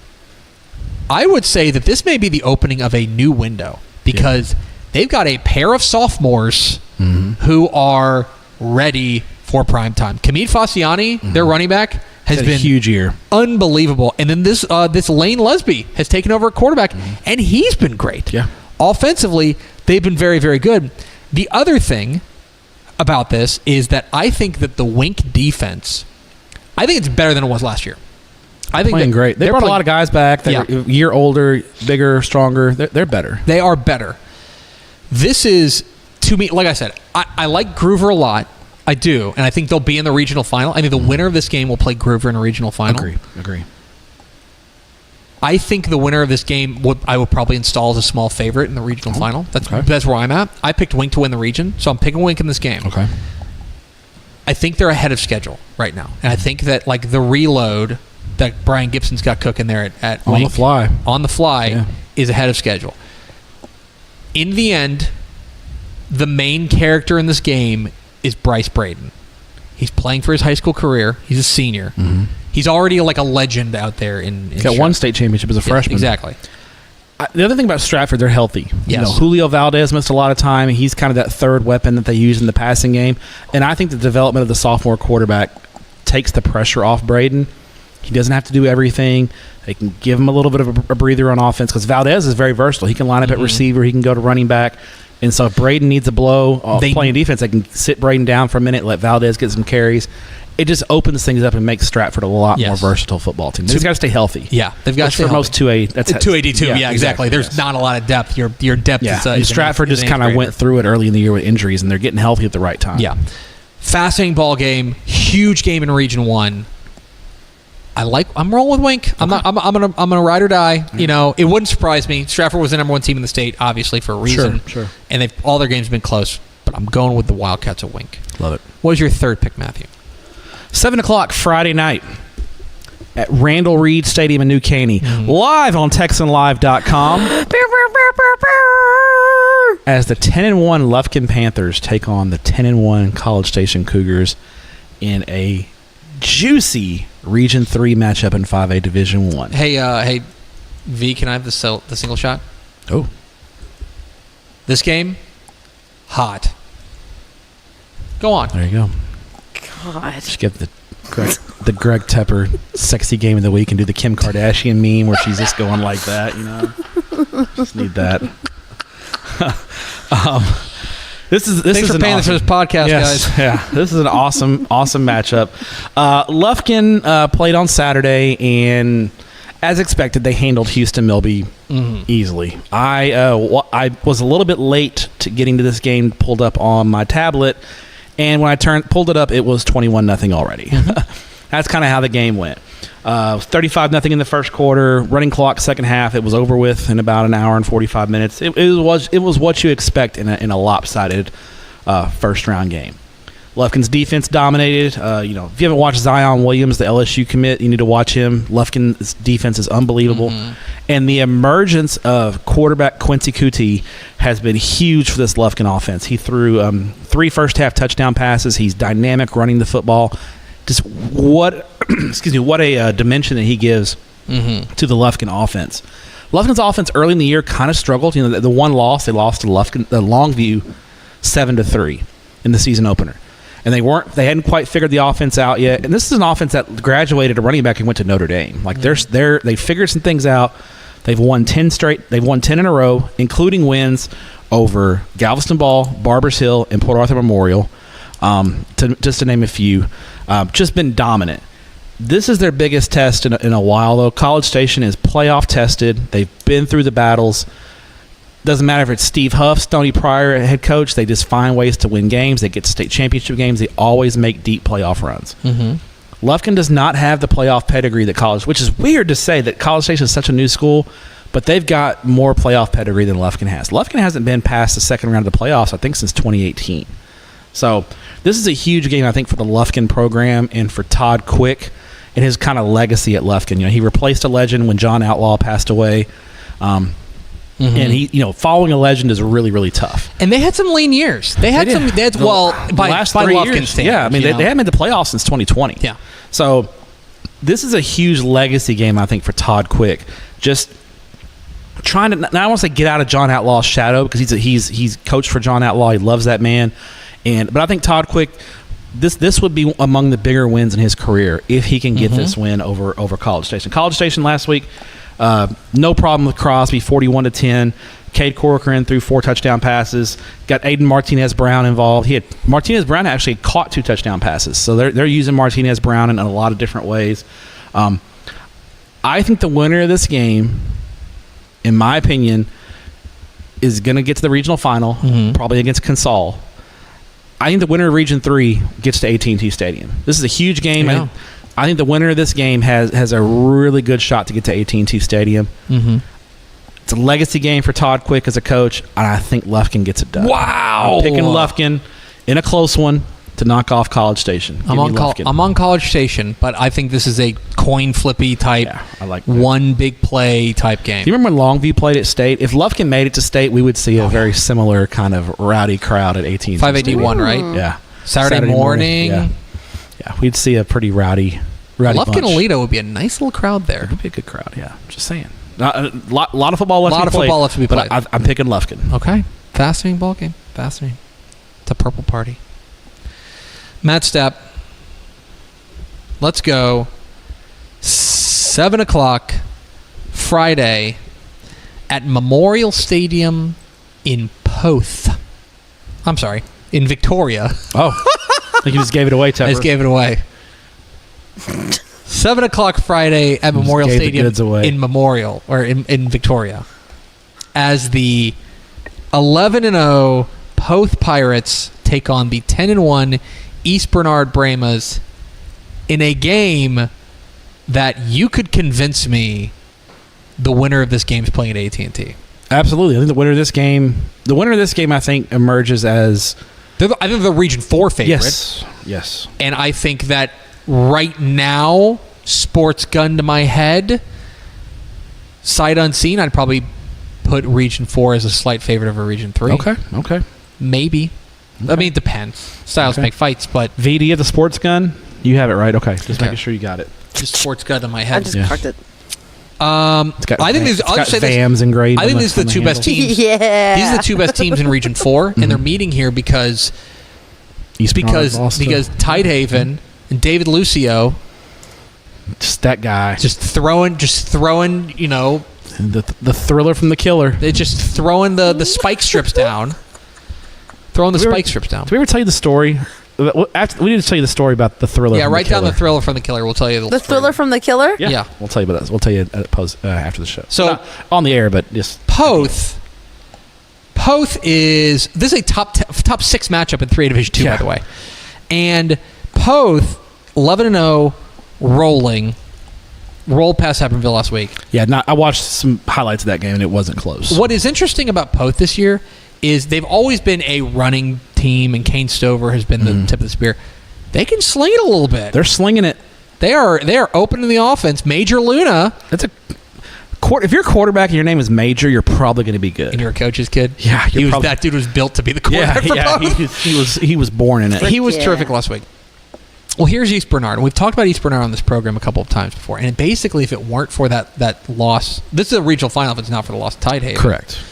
Speaker 4: I would say that this may be the opening of a new window because they've got a pair of sophomores who are ready for prime time. Kamid Fasciani, their running back, has been
Speaker 3: a huge year,
Speaker 4: unbelievable. And then this Lane Lesby has taken over at quarterback, and he's been great.
Speaker 3: Yeah,
Speaker 4: offensively, they've been very, very good. The other thing about this is that I think that the Wink defense, I think it's better than it was last year. I think
Speaker 3: playing great. They brought a lot of guys back. They're a year older, bigger, stronger. They're better.
Speaker 4: They are better. This is, to me, like I said, I like Groover a lot. I do, and I think they'll be in the regional final. I think the winner of this game will play Groover in a regional final.
Speaker 3: Agree.
Speaker 4: I think the winner of this game I will probably install as a small favorite in the regional final. That's where I'm at. I picked Wink to win the region, so I'm picking Wink in this game.
Speaker 3: Okay.
Speaker 4: I think they're ahead of schedule right now, and I think that like the reload that Brian Gibson's got cooking there at
Speaker 3: on
Speaker 4: Wink,
Speaker 3: the fly
Speaker 4: is ahead of schedule. In the end, the main character in this game is Bryce Braden. He's playing for his high school career. He's a senior. Mm-hmm. He's already like a legend out there in
Speaker 3: got one state championship as a freshman.
Speaker 4: Exactly.
Speaker 3: The other thing about Stratford, they're healthy.
Speaker 4: Yes.
Speaker 3: You know, Julio Valdez missed a lot of time. He's kind of that third weapon that they use in the passing game. And I think the development of the sophomore quarterback takes the pressure off Braden. He doesn't have to do everything. They can give him a little bit of a breather on offense because Valdez is very versatile. He can line up at receiver. He can go to running back. And so if Braden needs a blow playing defense, they can sit Braden down for a minute, let Valdez get some carries. It just opens things up and makes Stratford a lot more versatile football team. They've got to stay healthy.
Speaker 4: Yeah, they've got to stay
Speaker 3: for
Speaker 4: healthy.
Speaker 3: most 2A. That's
Speaker 4: 2A-D2, yeah, exactly. There's not a lot of depth. Your depth is
Speaker 3: and Stratford just kind of went through it early in the year with injuries, and they're getting healthy at the right time.
Speaker 4: Yeah. Fascinating ball game. Huge game in Region 1. I'm rolling with Wink. I'm gonna ride or die. You know, it wouldn't surprise me. Stratford was the number 1 team in the state, obviously for a reason.
Speaker 3: Sure.
Speaker 4: And all their games have been close. But I'm going with the Wildcats at Wink.
Speaker 3: Love it.
Speaker 4: What was your third pick, Matthew?
Speaker 3: 7 o'clock Friday night at Randall Reed Stadium in New Caney, live on TexanLive.com. As the 10-1 Lufkin Panthers take on the 10-1 College Station Cougars in a juicy Region 3 matchup in 5A Division 1.
Speaker 4: Hey, V, can I have the single shot?
Speaker 3: Oh.
Speaker 4: This game, hot. Go on.
Speaker 3: There you go.
Speaker 5: God.
Speaker 3: Just get the Greg Tepper sexy game of the week and do the Kim Kardashian meme where she's just going like that, Just need that. This is
Speaker 4: Thanks for paying for this podcast, guys.
Speaker 3: Yeah, this is an awesome matchup. Lufkin played on Saturday, and as expected, they handled Houston Milby easily. I was a little bit late to getting to this game, pulled up on my tablet, and when I pulled it up, it was 21-0 already. That's kind of how the game went. 35-0 in the first quarter, running clock second half. It was over with in about an hour and 45 minutes. It was what you expect in a lopsided first round game. Lufkin's defense dominated. If you haven't watched Zion Williams, the LSU commit, you need to watch him. Lufkin's defense is unbelievable. And the emergence of quarterback Quincy Kuti has been huge for this Lufkin offense. He threw 3 first-half touchdown passes. He's dynamic running the football. Just what a dimension that he gives to the Lufkin offense. Lufkin's offense early in the year kind of struggled. The one loss, they lost to Longview 7-3 in the season opener. And they hadn't quite figured the offense out yet. And this is an offense that graduated a running back and went to Notre Dame. Like they figured some things out. They've won 10 straight. They've won 10 in a row, including wins over Galveston Ball, Barbers Hill, and Port Arthur Memorial, just to name a few. Just been dominant. This is their biggest test in a while, though. College Station is playoff tested. They've been through the battles. Doesn't matter if it's Steve Huff, Stoney Pryor, head coach. They just find ways to win games. They get to state championship games. They always make deep playoff runs. Lufkin does not have the playoff pedigree that College, which is weird to say that College Station is such a new school, but they've got more playoff pedigree than Lufkin has. Lufkin hasn't been past the second round of the playoffs, I think, since 2018. So this is a huge game, I think, for the Lufkin program and for Todd Quick and his kind of legacy at Lufkin. He replaced a legend when John Outlaw passed away. And he, following a legend is really, really tough.
Speaker 4: And they had some lean years. By
Speaker 3: last 3
Speaker 4: Lufkin
Speaker 3: years.
Speaker 4: standards,
Speaker 3: Yeah, I mean, they haven't made the playoffs since 2020.
Speaker 4: Yeah.
Speaker 3: So this is a huge legacy game, I think, for Todd Quick. Just trying to, now I want to say get out of John Outlaw's shadow, because he's coached for John Outlaw. He loves that man. But I think Todd Quick, this would be among the bigger wins in his career if he can get this win over College Station. College Station last week, no problem with Crosby, 41-10. Cade Corcoran threw 4 touchdown passes. Got Aiden Martinez-Brown involved. Martinez-Brown actually caught 2 touchdown passes. So they're using Martinez-Brown in a lot of different ways. I think the winner of this game, in my opinion, is going to get to the regional final, probably against Consol. I think the winner of Region 3 gets to AT&T Stadium. This is a huge game.
Speaker 4: Yeah.
Speaker 3: I think the winner of this game has a really good shot to get to AT&T Stadium. It's a legacy game for Todd Quick as a coach, and I think Lufkin gets it done.
Speaker 4: Wow.
Speaker 3: I'm picking Lufkin in a close one to knock off College Station.
Speaker 4: I'm on College Station, but I think this is a coin flippy type,
Speaker 3: I like that.
Speaker 4: one big play type game.
Speaker 3: Do you remember when Longview played at State? If Lufkin made it to State, we would see a very similar kind of rowdy crowd at AT&T.
Speaker 4: 581, right?
Speaker 3: Yeah.
Speaker 4: Saturday morning.
Speaker 3: Yeah, we'd see a pretty rowdy
Speaker 4: Lufkin
Speaker 3: bunch.
Speaker 4: Alito would be a nice little crowd there.
Speaker 3: It would be a good crowd, yeah. Just saying. A lot of football left
Speaker 4: to be played.
Speaker 3: But I'm picking Lufkin.
Speaker 4: Okay. Fascinating ball game. Fascinating. It's a purple party. Matt Stepp. Let's go. 7 o'clock Friday at Memorial Stadium in Poth. I'm sorry, in Victoria.
Speaker 3: Oh, I think you just gave it away, Tepper.
Speaker 4: I just gave it away. 7 o'clock Friday at Memorial Stadium in Memorial, or in Victoria, as the 11-0 Poth Pirates take on the 10-1 East Bernard Brahmas in a game that you could convince me the winner of this game is playing at AT&T.
Speaker 3: Absolutely. I think the winner of this game, I think, emerges as...
Speaker 4: I think they're the Region 4 favorite.
Speaker 3: Yes.
Speaker 4: And I think that right now, sports gun to my head, sight unseen, I'd probably put Region 4 as a slight favorite over Region 3.
Speaker 3: Okay.
Speaker 4: Maybe. Okay. I mean, it depends. Styles make fights, but...
Speaker 3: V, do you have the sports gun? You have it, right? Okay. Just making sure you got it.
Speaker 4: Just sports gun to my head.
Speaker 5: I just cracked it.
Speaker 4: I think these. I'll just say
Speaker 3: VAMs engraved.
Speaker 4: I think these are the two best teams.
Speaker 5: Yeah.
Speaker 4: These are the two best teams in Region 4, and they're meeting here because Tidehaven and David Lucio,
Speaker 3: just that guy,
Speaker 4: just throwing, you know,
Speaker 3: the thriller from the killer.
Speaker 4: They're just throwing the spike strips down. Did we
Speaker 3: ever tell you the story? We need to tell you the story about the thriller.
Speaker 4: Yeah,
Speaker 3: from
Speaker 4: write
Speaker 3: the killer.
Speaker 4: down the thriller from the killer. We'll tell you
Speaker 5: The thriller from the killer?
Speaker 4: Yeah.
Speaker 3: We'll tell you about that. We'll tell you after the show.
Speaker 4: So
Speaker 3: not on the air, but just
Speaker 4: Poth is this is a top 6 matchup in 3A Division 2, by the way, and Poth 11-0 rolled past Happinville last week.
Speaker 3: Yeah, I watched some highlights of that game and it wasn't close.
Speaker 4: What is interesting about Poth this year is they've always been a running team, and Kane Stover has been the tip of the spear. They can sling it a little bit.
Speaker 3: They're slinging it.
Speaker 4: They are opening the offense. Major Luna.
Speaker 3: If you're a quarterback and your name is Major, you're probably going to be good.
Speaker 4: And you're a coach's kid.
Speaker 3: Yeah,
Speaker 4: that dude was built to be the quarterback.
Speaker 3: He was born in it.
Speaker 4: He was terrific last week. Well, here's East Bernard. We've talked about East Bernard on this program a couple of times before, and basically, if it weren't for that loss, this is a regional final. If it's not for the loss to Tidehaven,
Speaker 3: correct.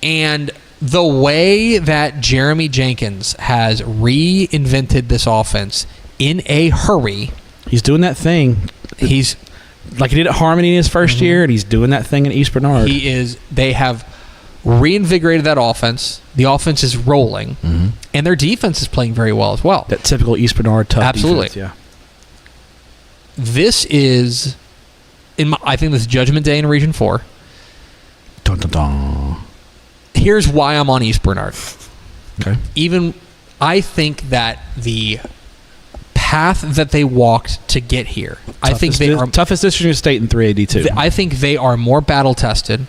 Speaker 4: And the way that Jeremy Jenkins has reinvented this offense in a hurry.
Speaker 3: He's doing that thing.
Speaker 4: He's
Speaker 3: like he did at Harmony in his first year, and he's doing that thing in East Bernard.
Speaker 4: They have reinvigorated that offense. The offense is rolling, and their defense is playing very well as well.
Speaker 3: That typical East Bernard tough
Speaker 4: Absolutely.
Speaker 3: defense, yeah.
Speaker 4: This is, I think this is Judgment Day in Region 4.
Speaker 3: Dun, dun, dun.
Speaker 4: Here's why I'm on East Bernard.
Speaker 3: Okay.
Speaker 4: I think that the path that they walked to get here, I think they are
Speaker 3: toughest district in the state in 3AD2.
Speaker 4: I think they are more battle tested,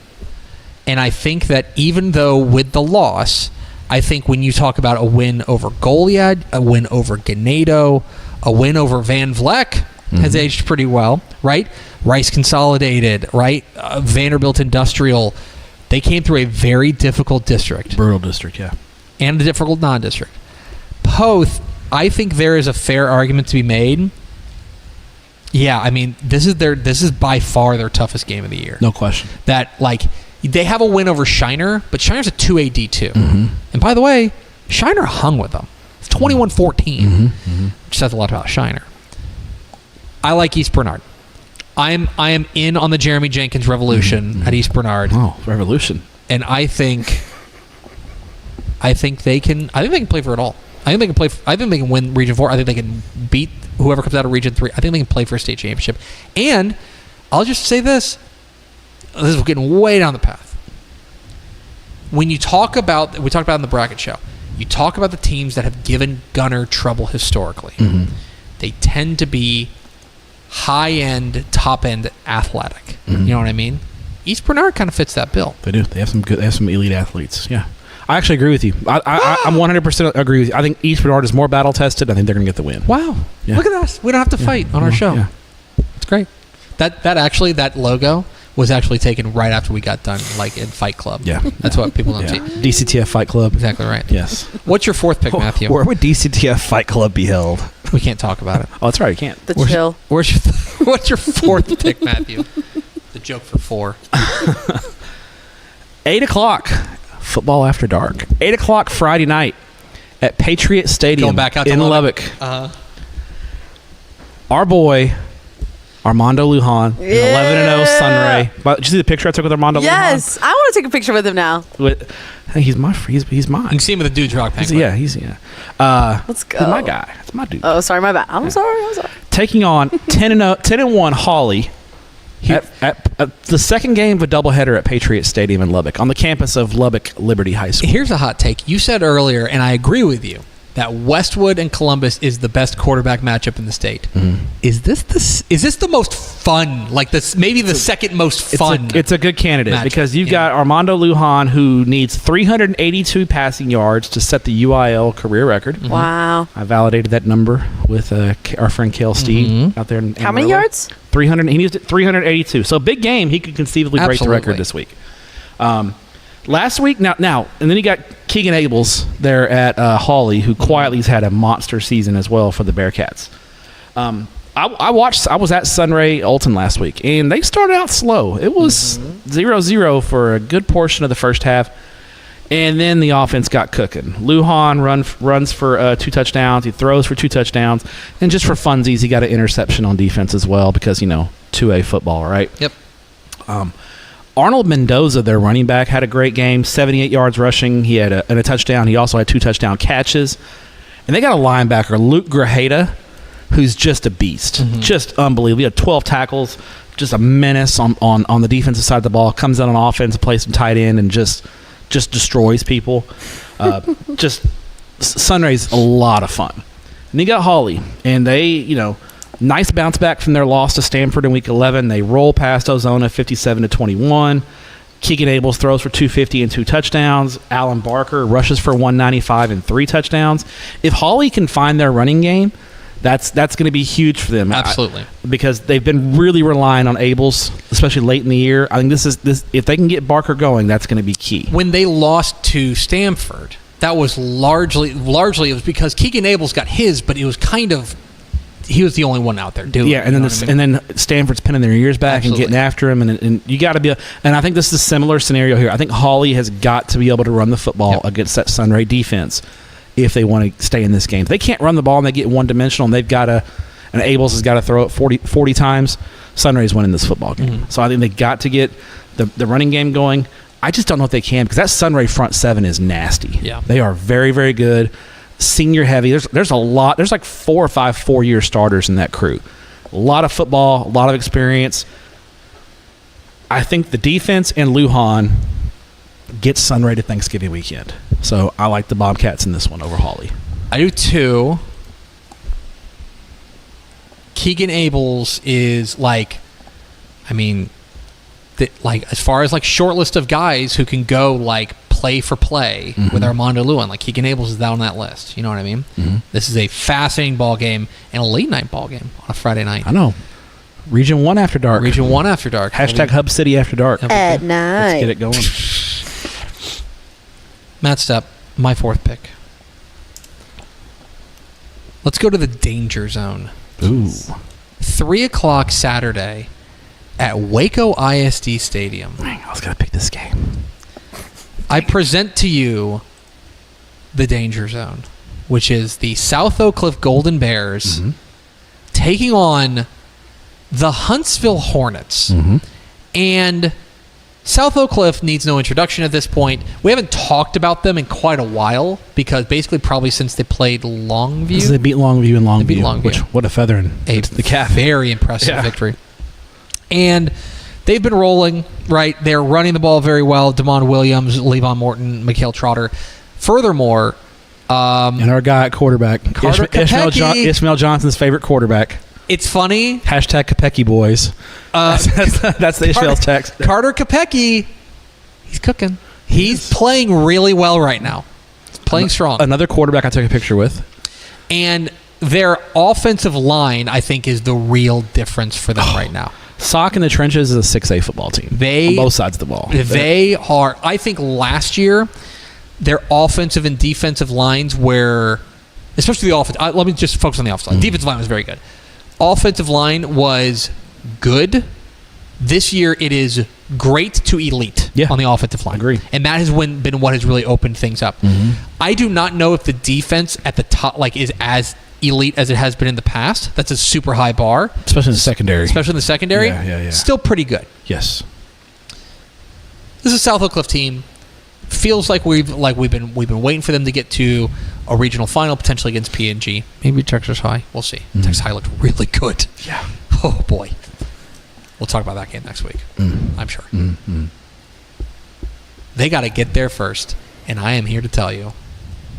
Speaker 4: and I think that even though with the loss, I think when you talk about a win over Goliad, a win over Ganado, a win over Van Vleck has aged pretty well, right? Rice Consolidated, right? Vanderbilt Industrial. They came through a very difficult district.
Speaker 3: Rural district, yeah.
Speaker 4: And a difficult non-district. Poth, I think there is a fair argument to be made. Yeah, I mean, this is by far their toughest game of the year.
Speaker 3: No question.
Speaker 4: They have a win over Shiner, but Shiner's a 2AD2. And by the way, Shiner hung with them. It's 21-14, which says a lot about Shiner. I like East Bernard. I am in on the Jeremy Jenkins revolution at East Bernard.
Speaker 3: Oh, revolution!
Speaker 4: And I think they can play for it all. I think they can win Region 4. I think they can beat whoever comes out of Region 3. I think they can play for a state championship. And I'll just say this is getting way down the path. When we talked about it in the bracket show, you talk about the teams that have given Gunner trouble historically. They tend to be high-end, top-end athletic. You know what I mean? East Bernard kind of fits that bill.
Speaker 3: They do. They have some elite athletes. Yeah. I actually agree with you. I'm 100% agree with you. I think East Bernard is more battle-tested. I think they're going to get the win.
Speaker 4: Wow. Yeah. Look at us. We don't have to fight on our show. Yeah. It's great. That logo was actually taken right after we got done, like in Fight Club.
Speaker 3: Yeah.
Speaker 4: That's what people don't see.
Speaker 3: DCTF Fight Club.
Speaker 4: Exactly right.
Speaker 3: Yes.
Speaker 4: What's your fourth pick, Matthew?
Speaker 3: Where would DCTF Fight Club be held?
Speaker 4: We can't talk about it.
Speaker 3: Oh, that's right. You can't.
Speaker 5: Chill.
Speaker 4: What's your fourth pick, Matthew? The joke for 4.
Speaker 3: 8 o'clock. Football after dark. 8 o'clock Friday night at Patriot Stadium
Speaker 4: Going back out to
Speaker 3: in Lubbock. Our boy Armando Lujan, 11-0 Sunray. Did you see the picture I took with Armando Lujan?
Speaker 5: Yes, I want to take a picture with him now.
Speaker 3: Hey, he's mine.
Speaker 4: You can see him with the Dudes Rock Penguin.
Speaker 3: He's
Speaker 5: Let's go.
Speaker 3: He's my guy. That's my dude.
Speaker 5: Oh, sorry, my bad. I'm sorry.
Speaker 3: Taking on 10-1 Hawley at the second game of a doubleheader at Patriot Stadium in Lubbock on the campus of Lubbock Liberty High School.
Speaker 4: Here's a hot take. You said earlier, and I agree with you, that Westwood and Columbus is the best quarterback matchup in the state. Is this the most fun? Like this, maybe the second most fun.
Speaker 3: It's a good candidate because you've got Armando Lujan, who needs 382 passing yards to set the UIL career record.
Speaker 5: Wow!
Speaker 3: I validated that number with our friend Kale Steed out there.
Speaker 5: How many yards?
Speaker 3: 300. He needs 382. So big game. He could conceivably break the record this week. Last week, now, and then you got Keegan Abels there at Hawley, who quietly has had a monster season as well for the Bearcats. I was at Sunray Olton last week, and they started out slow. It was 0-0 for a good portion of the first half, and then the offense got cooking. Lujan runs for 2 touchdowns. He throws for 2 touchdowns, and just for funsies, he got an interception on defense as well because 2A football, right?
Speaker 4: Yep.
Speaker 3: Arnold Mendoza, their running back, had a great game. 78 yards rushing. He had a touchdown. He also had 2 touchdown catches, and they got a linebacker, Luke Grajeda, who's just a beast. Just unbelievable. He had 12 tackles, just a menace on the defensive side of the ball. Comes out on offense, plays some tight end, and just destroys people. Just Sunray's a lot of fun. And you got Hawley, and they, nice bounce back from their loss to Stanford in Week 11. They roll past Ozona 57-21. Keegan Abels throws for 250 and 2 touchdowns. Alan Barker rushes for 195 and 3 touchdowns. If Hawley can find their running game, that's going to be huge for them.
Speaker 4: Absolutely.
Speaker 3: Because they've been really relying on Abels, especially late in the year. I think this if they can get Barker going, that's going to be key.
Speaker 4: When they lost to Stanford, that was largely it was because Keegan Abels got his, but it was kind of he was the only one out there doing it.
Speaker 3: Yeah, and then Stanford's pinning their ears back and getting after him, and you got to be. And I think this is a similar scenario here. I think Hawley has got to be able to run the football against that Sunray defense if they want to stay in this game. If they can't run the ball and they get one-dimensional, and and Abels has got to throw it 40 times, Sunray's winning this football game. So I think they got to get the running game going. I just don't know if they can because that Sunray front 7 is nasty.
Speaker 4: Yeah.
Speaker 3: They are very, very good. Senior heavy. There's a lot. There's like 4 or 5 4-year starters in that crew. A lot of football, a lot of experience. I think the defense and Lujan gets Sunray to Thanksgiving weekend. So I like the Bobcats in this one over Hawley.
Speaker 4: I do too. Keegan Abels is as far as short list of guys who can go play for play with Armando Lujan. Keegan Abels is down on that list. You know what I mean? This is a fascinating ball game and a late night ball game on a Friday night.
Speaker 3: I know. Region 1 after dark.
Speaker 4: Region 1 after dark.
Speaker 3: Hashtag Hub City after dark.
Speaker 5: At night.
Speaker 3: Let's get it going.
Speaker 4: Matt Stepp, my 4th pick. Let's go to the danger zone.
Speaker 3: Ooh.
Speaker 4: 3:00 Saturday at Waco ISD Stadium.
Speaker 3: Dang, I was going to pick this game.
Speaker 4: I present to you the danger zone, which is the South Oak Cliff Golden Bears taking on the Huntsville Hornets. And South Oak Cliff needs no introduction at this point. We haven't talked about them in quite a while because basically probably since they played Longview.
Speaker 3: They beat Longview in Longview.
Speaker 4: They beat Longview.
Speaker 3: What a feather in the cap.
Speaker 4: Very impressive victory. And they've been rolling, right? They're running the ball very well. Damon Williams, Levon Morton, Mikhail Trotter. Furthermore,
Speaker 3: and our guy at quarterback, Ishmael Johnson's favorite quarterback.
Speaker 4: It's funny.
Speaker 3: Hashtag Capecchi boys. That's the Ishmael's text.
Speaker 4: Carter Capecchi, he's cooking. He's playing really well right now. He's playing strong.
Speaker 3: Another quarterback I took a picture with.
Speaker 4: And their offensive line, I think, is the real difference for them right now.
Speaker 3: Sock in the Trenches is a 6A football team. On both sides of the ball.
Speaker 4: They are. I think last year, their offensive and defensive lines were, especially the offense. Let me just focus on the offensive line. Defensive line was very good. Offensive line was good. This year, it is great to elite on the offensive line.
Speaker 3: Agree.
Speaker 4: And that has been what has really opened things up. I do not know if the defense at the top is as elite as it has been in the past. That's a super high bar.
Speaker 3: Especially in the secondary.
Speaker 4: Yeah. Still pretty good.
Speaker 3: Yes.
Speaker 4: This is a South Oak Cliff team. Feels like we've been waiting for them to get to a regional final, potentially against PNG. Maybe Texas High. We'll see. Texas High looked really good.
Speaker 3: Yeah.
Speaker 4: Oh boy. We'll talk about that game next week. I'm sure. They got to get there first, and I am here to tell you,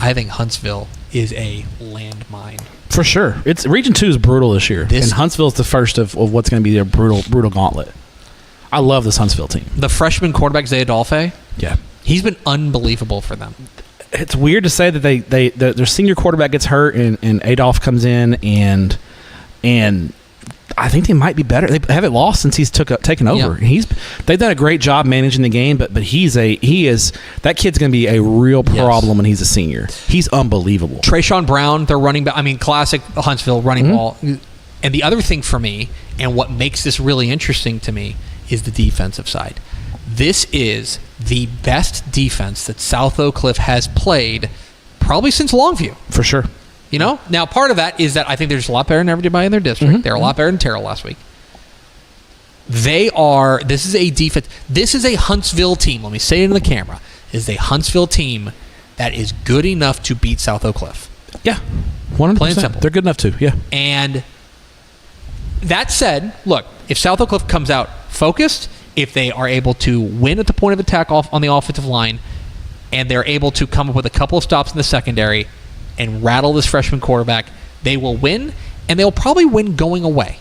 Speaker 4: I think Huntsville is a landmine.
Speaker 3: For sure. It's Region 2 is brutal this year. And Huntsville's the first of what's going to be their brutal gauntlet. I love this Huntsville team.
Speaker 4: The freshman quarterback, Zay Adolphe,
Speaker 3: yeah,
Speaker 4: he's been unbelievable for them.
Speaker 3: It's weird to say that their senior quarterback gets hurt and Adolph comes in and I think they might be better. They haven't lost since he's taken over.
Speaker 4: Yeah.
Speaker 3: They've done a great job managing the game, but that kid's going to be a real problem when he's a senior. He's unbelievable.
Speaker 4: Trayshawn Brown, their running back. I mean, classic Huntsville running ball. And the other thing for me, and what makes this really interesting to me, is the defensive side. This is the best defense that South Oak Cliff has played probably since Longview.
Speaker 3: For sure.
Speaker 4: You know? Now, part of that is that I think they're just a lot better than everybody in their district. They're a lot better than Terrell last week. This is a defense. This is a Huntsville team. Let me say it in the camera. This is a Huntsville team that is good enough to beat South Oak Cliff.
Speaker 3: Yeah. 100%.
Speaker 4: Plain and simple.
Speaker 3: They're good enough to, yeah.
Speaker 4: And that said, look, if South Oak Cliff comes out focused, if they are able to win at the point of attack on the offensive line, and they're able to come up with a couple of stops in the secondary and rattle this freshman quarterback, they will win, and they'll probably win going away.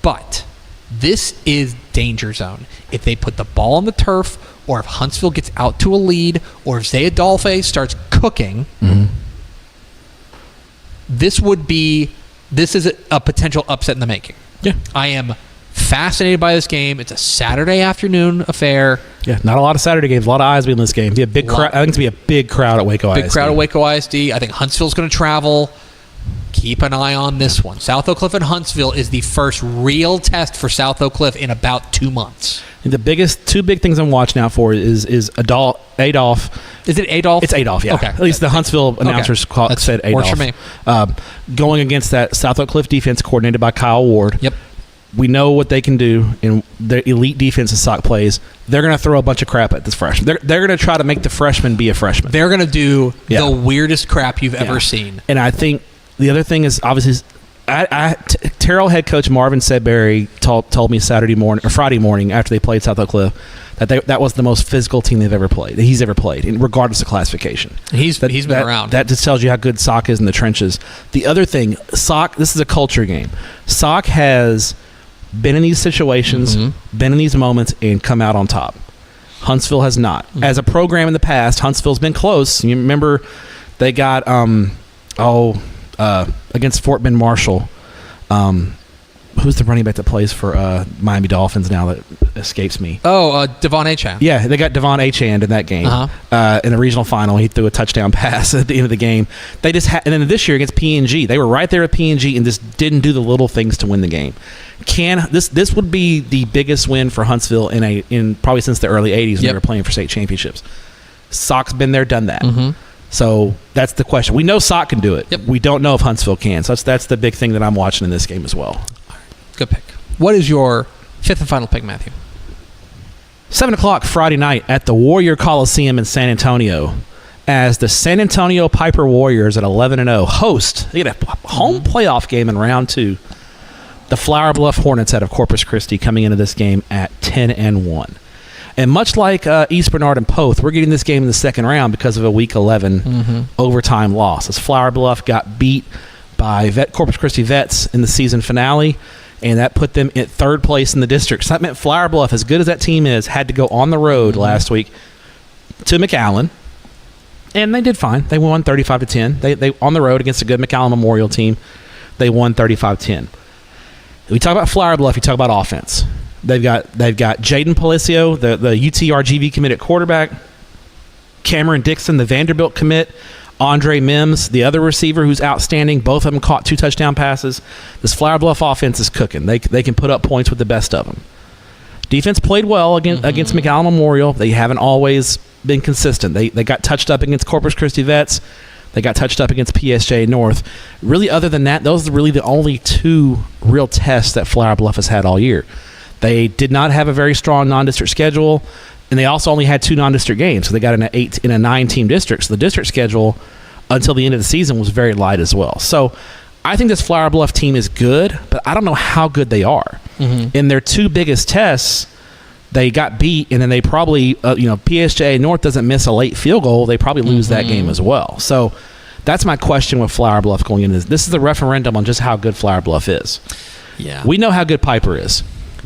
Speaker 4: But this is danger zone. If they put the ball on the turf, or if Huntsville gets out to a lead, or if Zay Adolphe starts cooking, this is a potential upset in the making.
Speaker 3: Yeah.
Speaker 4: I am fascinated by this game. It's a Saturday afternoon affair.
Speaker 3: Yeah, not a lot of Saturday games. A lot of eyes will be in this game. Be a big crowd. I think it's going to be a big crowd at Waco ISD.
Speaker 4: Big crowd at Waco ISD. I think Huntsville's going to travel. Keep an eye on this one. South Oak Cliff and Huntsville is the first real test for South Oak Cliff in about 2 months.
Speaker 3: And the two big things I'm watching out for is Adolphe.
Speaker 4: Is it Adolphe?
Speaker 3: It's Adolphe, yeah.
Speaker 4: Okay.
Speaker 3: At least the Huntsville announcers said Adolphe.
Speaker 4: Works for me.
Speaker 3: Going against that South Oak Cliff defense coordinated by Kyle Ward.
Speaker 4: Yep.
Speaker 3: We know what they can do in their elite defense and sock plays. They're going to throw a bunch of crap at this freshman. They're going to try to make the freshman be a freshman.
Speaker 4: They're going to do the weirdest crap you've ever seen.
Speaker 3: And I think the other thing is obviously Terrell head coach Marvin Sedberry told me Friday morning after they played South Oak Cliff that was the most physical team he's ever played, and regardless of classification.
Speaker 4: He's been around.
Speaker 3: That just tells you how good Sock is in the trenches. The other thing, Sock, this is a culture game. Sock has been in these situations, been in these moments, and come out on top. Huntsville has not. As a program in the past, Huntsville's been close. You remember they got against Fort Bend Marshall. Who's the running back that plays for Miami Dolphins now that escapes me?
Speaker 4: Devon Achand.
Speaker 3: Yeah, they got Devon Achand in that game. In the regional final, he threw a touchdown pass at the end of the game. They just and then this year against P&G, they were right there at P&G and just didn't do the little things to win the game. This would be the biggest win for Huntsville in probably since the early '80s when they were playing for state championships. Sock's been there, done that. So that's the question. We know Sock can do it.
Speaker 4: Yep.
Speaker 3: We don't know if Huntsville can. So that's the big thing that I'm watching in this game as well.
Speaker 4: Good pick. What is your fifth and final pick, Matthew?
Speaker 3: 7 o'clock Friday night at the Warrior Coliseum in San Antonio as the San Antonio Piper Warriors at 11-0 host. They get a home playoff game in round 2. The Flower Bluff Hornets out of Corpus Christi coming into this game at 10-1. And much like East Bernard and Poth, we're getting this game in the second round because of a Week 11 overtime loss. As Flower Bluff got beat by Corpus Christi Vets in the season finale, and that put them at third place in the district. So that meant Flower Bluff, as good as that team is, had to go on the road last week to McAllen, and they did fine. They won 35-10. They on the road against a good McAllen Memorial team. They won 35-10. We talk about Flower Bluff. You talk about offense. They've got Jaden Palacio, the UTRGV commit at quarterback, Cameron Dixon, the Vanderbilt commit, Andre Mims, the other receiver who's outstanding. Both of them caught 2 touchdown passes. This Flower Bluff offense is cooking. They can put up points with the best of them. Defense played well against McAllen Memorial. They haven't always been consistent. They got touched up against Corpus Christi Vets. They got touched up against PSJ North. Really, other than that, those are really the only 2 real tests that Flower Bluff has had all year. They did not have a very strong non-district schedule, and they also only had 2 non-district games. So they got in a 9-team district. So the district schedule until the end of the season was very light as well. So I think this Flower Bluff team is good, but I don't know how good they are. In their 2 biggest tests, they got beat, and then they probably, PSJ North doesn't miss a late field goal, they probably lose that game as well. So that's my question with Flower Bluff going into this. This is a referendum on just how good Flower Bluff is.
Speaker 4: Yeah.
Speaker 3: We know how good Piper is.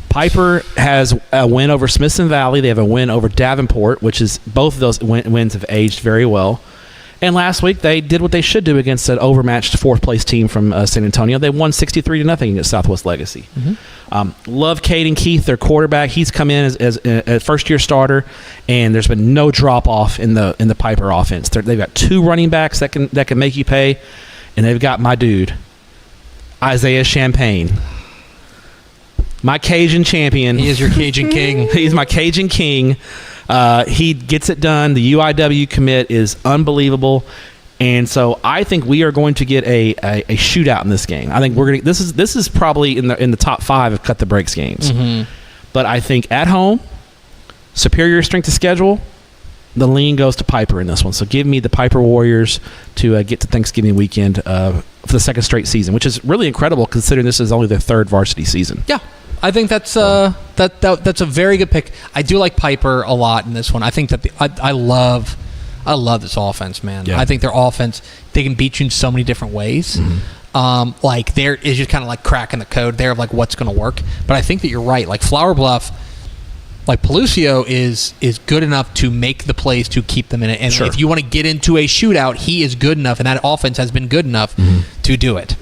Speaker 3: Piper has a win over Smithson Valley. They have a win over Davenport, which is both of those wins have aged very well. And last week, they did what they should do against an overmatched 4th-place team from San Antonio. They won 63-0 against Southwest Legacy. Love Caden Keith, their quarterback. He's come in as a first-year starter, and there's been no drop-off in the Piper offense. They've got 2 running backs that can make you pay, and they've got my dude. Isaiah Champagne. My Cajun champion.
Speaker 4: He is your Cajun king.
Speaker 3: He's my Cajun king. He gets it done. The UIW commit is unbelievable. And so I think we are going to get a shootout in this game. I think we're going to this is probably in the top 5 of cut the breaks games.
Speaker 4: Mm-hmm.
Speaker 3: But I think at home, superior strength of schedule, the lean goes to Piper in this one. So give me the Piper Warriors to get to Thanksgiving weekend for the second straight season, which is really incredible considering this is only their 3rd varsity season.
Speaker 4: Yeah, I think that's that's a very good pick. I do like Piper a lot in this one. I think that I love this offense, man.
Speaker 3: Yeah.
Speaker 4: I think their offense, they can beat you in so many different ways.
Speaker 3: Mm-hmm.
Speaker 4: Like there is just kind of like cracking the code there of like what's going to work. But I think that you're right. Like Flower Bluff, like Pelucio is good enough to make the plays to keep them in it. And
Speaker 3: Sure.
Speaker 4: if you want to get into a shootout, he is good enough, and that offense has been good enough to do it.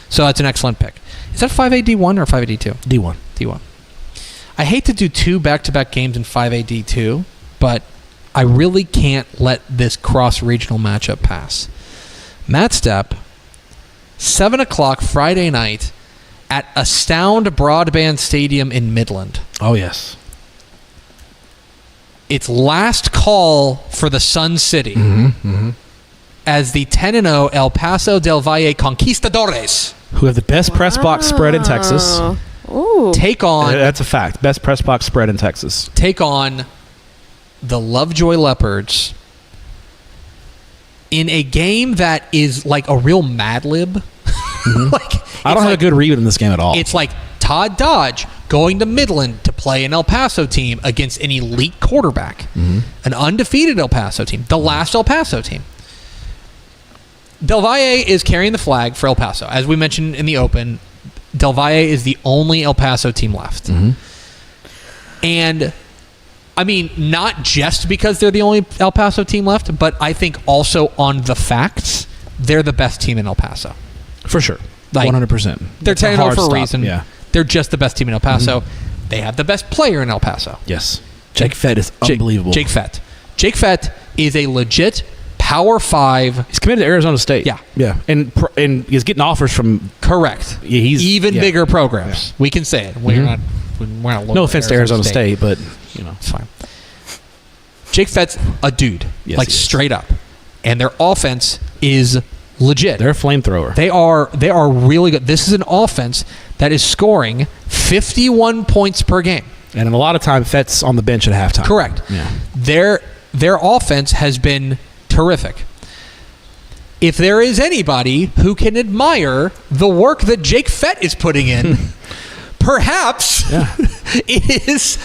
Speaker 4: So that's an excellent pick. Is that 5AD1 or 5AD2?
Speaker 3: D1.
Speaker 4: D1. I hate to do 2 back-to-back games in 5AD2, but I really can't let this cross-regional matchup pass. Matt Stepp, 7 o'clock Friday night at Astound Broadband Stadium in Midland.
Speaker 3: Oh, yes.
Speaker 4: It's last call for the Sun City as the 10-0 El Paso del Valle Conquistadores
Speaker 3: Who have the best press box spread in Texas.
Speaker 5: Ooh.
Speaker 4: take on
Speaker 3: That's a fact. Best press box spread in Texas.
Speaker 4: the Lovejoy Leopards in a game that is like a real Mad Lib.
Speaker 3: I don't have a good read in this game at all.
Speaker 4: It's like Todd Dodge going to Midland to play an El Paso team against an elite quarterback, an undefeated El Paso team, the last El Paso team. Del Valle is carrying the flag for El Paso. As we mentioned in the open, Del Valle is the only El Paso team left. And, I mean, not just because they're the only El Paso team left, but I think also on the facts, they're the best team in El Paso.
Speaker 3: For sure.
Speaker 4: Like,
Speaker 3: 100%.
Speaker 4: They're
Speaker 3: It's a
Speaker 4: 10-0
Speaker 3: hard
Speaker 4: for a
Speaker 3: stop.
Speaker 4: reason.
Speaker 3: Yeah.
Speaker 4: They're just the best team in El Paso. They have the best player in El Paso.
Speaker 3: Yes. Jake Fett is unbelievable.
Speaker 4: Jake Fett. Jake Fett is a legit Power 5.
Speaker 3: He's committed to Arizona State.
Speaker 4: Yeah.
Speaker 3: Yeah. And he's getting offers from
Speaker 4: Correct.
Speaker 3: he's
Speaker 4: even
Speaker 3: yeah.
Speaker 4: bigger programs. We can say it. We're not
Speaker 3: No offense to Arizona State, but you know.
Speaker 4: It's fine. Jake Fett's a dude.
Speaker 3: Yes,
Speaker 4: like
Speaker 3: he is.
Speaker 4: straight up. And their offense is legit.
Speaker 3: They're a flamethrower.
Speaker 4: They are really good. This is an offense that is scoring 51 points per game.
Speaker 3: And a lot of time Fett's on the bench at halftime.
Speaker 4: Correct.
Speaker 3: Yeah.
Speaker 4: Their offense has been terrific. If there is anybody who can admire the work that Jake Fett is putting in, perhaps it is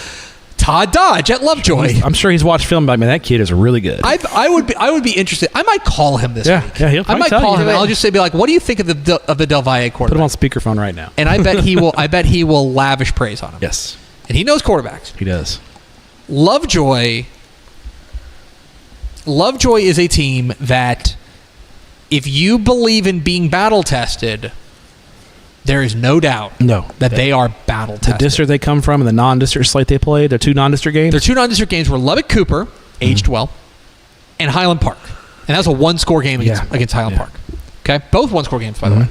Speaker 4: Todd Dodge at Lovejoy.
Speaker 3: I'm sure he's watched film, but I mean, that kid is really good.
Speaker 4: I would be interested. I might call him this week.
Speaker 3: Yeah, he'll
Speaker 4: I
Speaker 3: probably
Speaker 4: might
Speaker 3: tell
Speaker 4: call
Speaker 3: you.
Speaker 4: him. And I'll just say, be like, "What do you think of the Del Valle
Speaker 3: Put
Speaker 4: quarterback?"
Speaker 3: him on speakerphone right now.
Speaker 4: And I bet he will. I bet he will lavish praise on him.
Speaker 3: Yes,
Speaker 4: And he knows quarterbacks.
Speaker 3: he does.
Speaker 4: Lovejoy is a team that, if you believe in being battle tested, there is no doubt that they are battle tested.
Speaker 3: The district they come from and the non-district slate they played, their 2 non-district games.
Speaker 4: Their 2 non-district games were Lubbock Cooper, aged well, and Highland Park. And that was a 1-score game against Highland Park. Okay? Both 1-score games, by the way.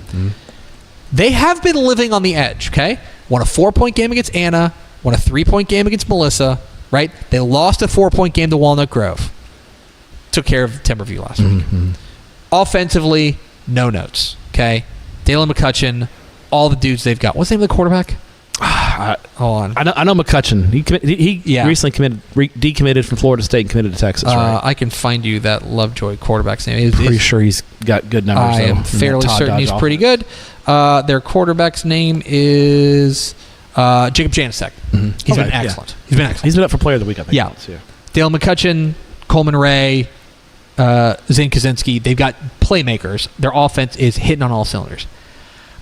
Speaker 4: They have been living on the edge, okay? Won a 4-point game against Anna, won a 3-point game against Melissa, right? They lost a 4-point game to Walnut Grove. Took care of Timberview last week. Offensively, no notes, okay? Dalen McCutcheon, all the dudes they've got. What's the name of the quarterback? Hold on.
Speaker 3: I know McCutcheon. He recently decommitted from Florida State and committed to Texas, right?
Speaker 4: I can find you that Lovejoy quarterback's name.
Speaker 3: Pretty sure he's got good numbers.
Speaker 4: I am fairly certain he's pretty good. Their quarterback's name is Jacob Janicek. He's been excellent.
Speaker 3: Yeah.
Speaker 4: He's been excellent.
Speaker 3: He's been up for Player of the Week, I think.
Speaker 4: Yeah. Dale McCutcheon, Coleman Ray, Zane Kaczynski, they've got playmakers. Their offense is hitting on all cylinders.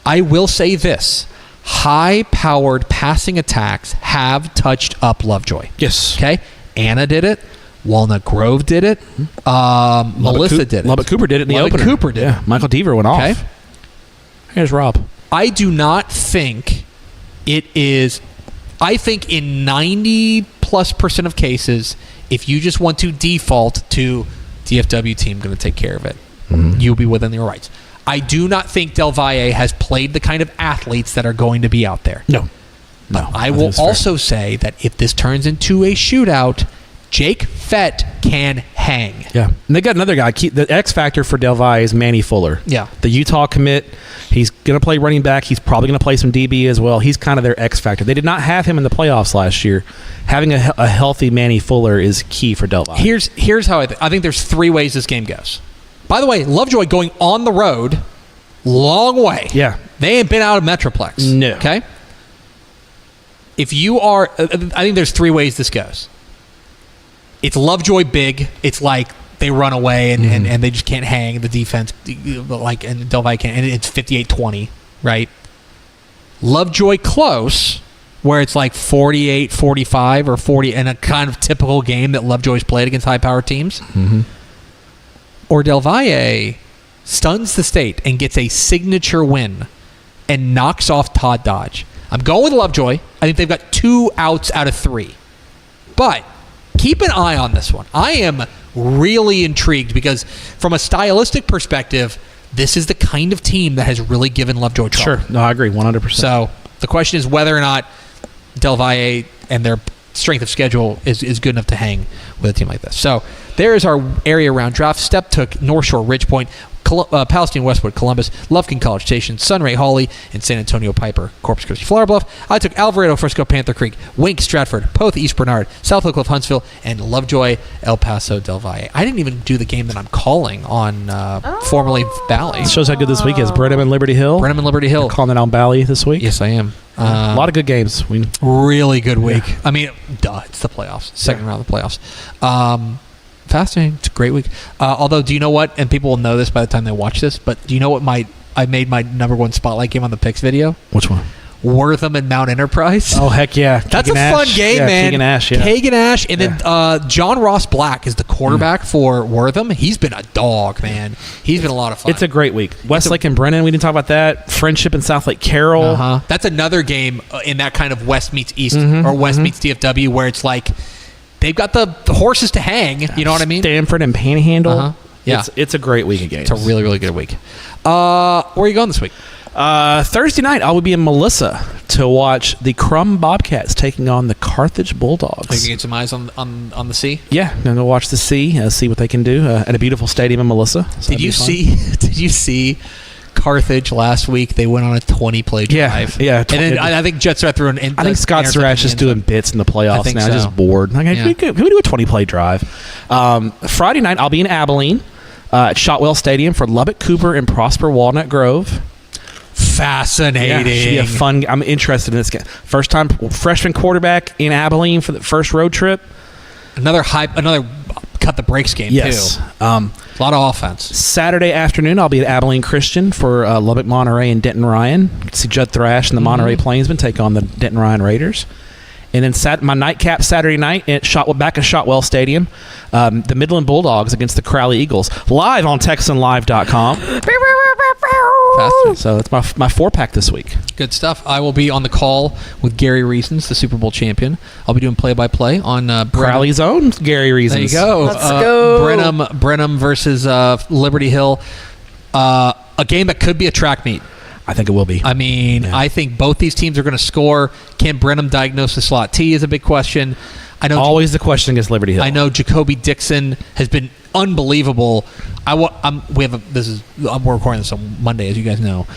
Speaker 4: I will say this. High-powered passing attacks have touched up Lovejoy.
Speaker 3: Yes.
Speaker 4: Okay? Anna did it. Walnut Grove did it. Melissa did it.
Speaker 3: Lubbock Cooper did it in the opener.
Speaker 4: Cooper did it.
Speaker 3: Michael Deaver went off.
Speaker 4: Okay?
Speaker 3: Here's Rob.
Speaker 4: I do not think it is... I think in 90+% of cases, if you just want to default to DFW team going to take care of it, you'll be within your rights. I do not think Del Valle has played the kind of athletes that are going to be out there.
Speaker 3: No.
Speaker 4: I will also say that if this turns into a shootout, Jake Fett can hang.
Speaker 3: Yeah. And they got another guy. The X factor for Del Valle is Manny Fuller.
Speaker 4: Yeah.
Speaker 3: The Utah commit. He's going to play running back. He's probably going to play some DB as well. He's kind of their X factor. They did not have him in the playoffs last year. Having a healthy Manny Fuller is key for Del Valle.
Speaker 4: Here's how I think there's 3 ways this game goes. By the way, Lovejoy going on the road, long way.
Speaker 3: Yeah.
Speaker 4: They ain't been out of Metroplex.
Speaker 3: No.
Speaker 4: Okay? If you are, I think there's 3 ways this goes. It's Lovejoy big. It's like they run away and they just can't hang the defense, and Del Valle can't. And it's 58-20, right? Lovejoy close, where it's like 48-45 or 40, and a kind of typical game that Lovejoy's played against high-powered teams.
Speaker 3: Mm-hmm.
Speaker 4: Or Del Valle stuns the state and gets a signature win and knocks off Todd Dodge. I'm going with Lovejoy. I think they've got 2 outs out of 3. But keep an eye on this one. I am really intrigued because from a stylistic perspective, this is the kind of team that has really given Lovejoy trouble.
Speaker 3: Sure. No, I agree 100%.
Speaker 4: So the question is whether or not Del Valle and their strength of schedule is good enough to hang with a team like this. So there is our area round draft. Stepp took North Shore Ridgepoint, Palestine Westwood, Columbus, Lufkin College Station, Sunray Hawley, and San Antonio Piper, Corpus Christi, Flower Bluff. I took Alvarado, Frisco, Panther Creek, Wink, Stratford, Poth, East Bernard, South Oak Cliff, Huntsville, and Lovejoy, El Paso, Del Valle. I didn't even do the game that I'm calling on formerly Valley.
Speaker 3: It shows how good this week is. Brenham and Liberty Hill.
Speaker 4: Brenham and Liberty Hill.
Speaker 3: You're calling it on Valley this week?
Speaker 4: Yes, I am.
Speaker 3: A lot of good games.
Speaker 4: Really good week. Yeah. I mean, it's the playoffs. Second round of the playoffs. Fascinating. It's a great week. Although, do you know what? And people will know this by the time they watch this. But do you know what? I made my number 1 spotlight game on the picks video.
Speaker 3: Which one?
Speaker 4: Wortham and Mount Enterprise.
Speaker 3: Oh heck yeah!
Speaker 4: That's a fun game, man.
Speaker 3: Keegan Ash, yeah.
Speaker 4: Keegan Ash, and then John Ross Black is the quarterback for Wortham. He's been a dog, man. He's been a lot of fun.
Speaker 3: It's a great week. Westlake and Brennan. We didn't talk about that. Friendship and South Lake Carroll.
Speaker 4: That's another game in that kind of West meets East or West meets DFW, where it's like they've got the horses to hang. You know what I mean?
Speaker 3: Stanford and Panhandle.
Speaker 4: Yeah,
Speaker 3: it's a great week of games.
Speaker 4: It's a really, really good week. Where are you going this week?
Speaker 3: Thursday night, I will be in Melissa to watch the Crum Bobcats taking on the Carthage Bulldogs.
Speaker 4: Are you going to get some eyes on the sea?
Speaker 3: Yeah, I'm going to watch the sea, see what they can do at a beautiful stadium in Melissa. So
Speaker 4: Did you see Carthage last week? They went on a 20-play drive.
Speaker 3: Yeah.
Speaker 4: And then I think Jet Surratt threw an.
Speaker 3: I think Scott Surratt's just doing bits in the playoffs now.
Speaker 4: So.
Speaker 3: Just bored. Like, can we do a 20-play drive? Friday night, I'll be in Abilene at Shotwell Stadium for Lubbock, Cooper, and Prosper Walnut Grove.
Speaker 4: Fascinating.
Speaker 3: Yeah, should be a fun. I'm interested in this game. First time freshman quarterback in Abilene for the first road trip.
Speaker 4: Another cut the brakes game too. A lot of offense.
Speaker 3: Saturday afternoon, I'll be at Abilene Christian for Lubbock Monterey and Denton Ryan. See Judd Thrash and the Monterey Plainsmen take on the Denton Ryan Raiders. And then my nightcap Saturday night at back at Shotwell Stadium, the Midland Bulldogs against the Crowley Eagles, live on TexanLive.com. So that's my 4-pack this week.
Speaker 4: Good stuff. I will be on the call with Gary Reasons, the Super Bowl champion. I'll be doing play-by-play on
Speaker 3: Crowley's own Gary Reasons.
Speaker 4: There you go.
Speaker 5: Let's go.
Speaker 4: Brenham versus Liberty Hill. A game that could be a track meet.
Speaker 3: I think it will be.
Speaker 4: I mean, I think both these teams are going to score. Can Brenham diagnose the slot T is a big question. I know
Speaker 3: always the question against Liberty Hill.
Speaker 4: I know Jacoby Dixon has been unbelievable. We're recording this on Monday, as you guys know.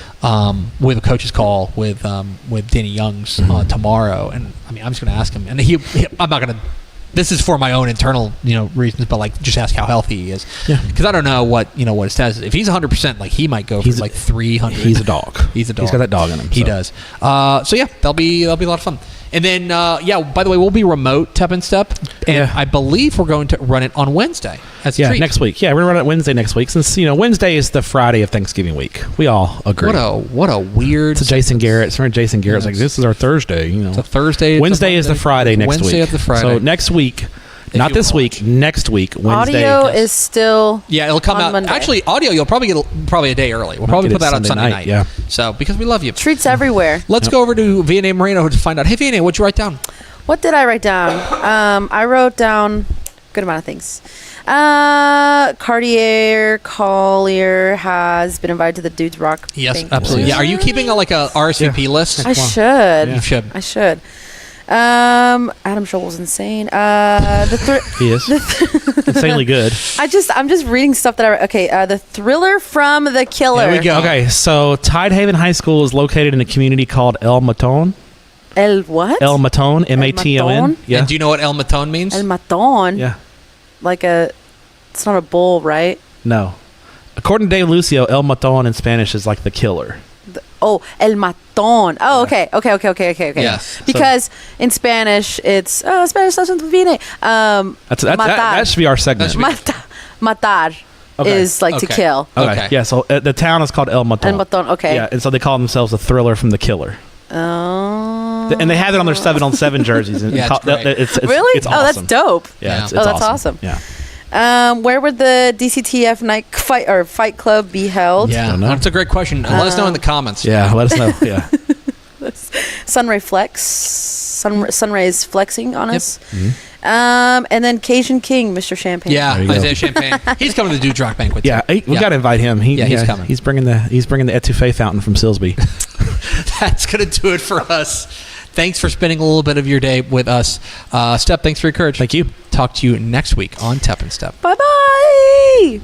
Speaker 4: We have a coach's call with Danny Youngs tomorrow, and I mean, I'm just going to ask him, and I'm not going to. This is for my own internal, reasons, but like just ask how healthy he is. Yeah. Because I don't know what his status is. If he's 100%, like he might go for like 300.
Speaker 3: He's a dog.
Speaker 4: He's a dog.
Speaker 3: He's got that dog in him.
Speaker 4: He does. So yeah, that'll be a lot of fun. And then by the way, we'll be remote Tep and Stepp, and I believe we're going to run it on Wednesday. As a treat.
Speaker 3: Next week. Yeah, we're gonna run it Wednesday next week, since Wednesday is the Friday of Thanksgiving week. We all agree.
Speaker 4: What a weird.
Speaker 3: It's Jason Garrett. Jason Garrett's like, this is our Thursday.
Speaker 4: It's a Thursday.
Speaker 3: Wednesday is the Friday next week.
Speaker 4: Wednesday is the Friday.
Speaker 3: So next week. Not this week, next week, Wednesday.
Speaker 5: Audio is still
Speaker 4: it'll come out.
Speaker 5: Monday.
Speaker 4: Actually, audio you'll probably get a day early. We'll probably put that on Sunday night.
Speaker 3: Yeah.
Speaker 4: So, because we love you.
Speaker 5: Treats everywhere.
Speaker 4: Let's go over to Vianney Moreno to find out. Hey, Vianney, what'd you write down?
Speaker 5: What did I write down? I wrote down a good amount of things. Cartier Collier has been invited to the Dudes Rock.
Speaker 4: Yes,
Speaker 5: banquet.
Speaker 4: absolutely. Yeah. Are you keeping a RSVP list?
Speaker 5: I should.
Speaker 4: You should.
Speaker 5: I should. Adam Scholl's insane.
Speaker 3: He is insanely good.
Speaker 5: I'm just reading stuff that the Thriller from the Killer.
Speaker 4: There we go.
Speaker 3: Okay, so Tidehaven High School is located in a community called El Maton.
Speaker 5: El what?
Speaker 3: El Maton, M-A-T-O-N. Yeah.
Speaker 4: And do you know what El Maton means?
Speaker 5: El Maton.
Speaker 3: Yeah.
Speaker 5: It's not a bull, right?
Speaker 3: No. According to Dave Lucio, El Maton in Spanish is like the killer.
Speaker 5: El Maton. Oh, okay.
Speaker 4: Yes.
Speaker 5: Because in Spanish, it's Spanish doesn't viene.
Speaker 3: That should be our segment.
Speaker 5: Matar is like to kill.
Speaker 3: Okay. Yeah, so the town is called El Maton.
Speaker 5: El Maton, okay.
Speaker 3: Yeah, and so they call themselves the Thriller from the Killer.
Speaker 5: Oh.
Speaker 3: And they have it on their 7-on-7 jerseys. And
Speaker 4: Yeah, it's great.
Speaker 3: it's
Speaker 5: really?
Speaker 3: It's awesome.
Speaker 5: Oh, that's dope.
Speaker 3: Yeah, it's
Speaker 5: that's awesome.
Speaker 3: Yeah.
Speaker 5: Where would the DCTF fight club be held?
Speaker 4: Yeah,
Speaker 3: Don't know.
Speaker 4: that's a great question. Let us know in the comments.
Speaker 3: Yeah, let us know. Yeah.
Speaker 5: Sunray's flexing on us.
Speaker 3: Mm-hmm.
Speaker 5: And then Cajun King, Mr. Champagne.
Speaker 4: Yeah,
Speaker 3: There you go.
Speaker 4: Isaiah Champagne. He's coming to the Dudes Rock banquet.
Speaker 3: Yeah,
Speaker 4: too.
Speaker 3: we got to invite him.
Speaker 4: He's coming.
Speaker 3: He's bringing the etouffee fountain from Silsby.
Speaker 4: That's going to do it for us. Thanks for spending a little bit of your day with us. Stepp, thanks for your courage.
Speaker 3: Thank you.
Speaker 4: Talk to you next week on Tep and Stepp.
Speaker 5: Bye-bye.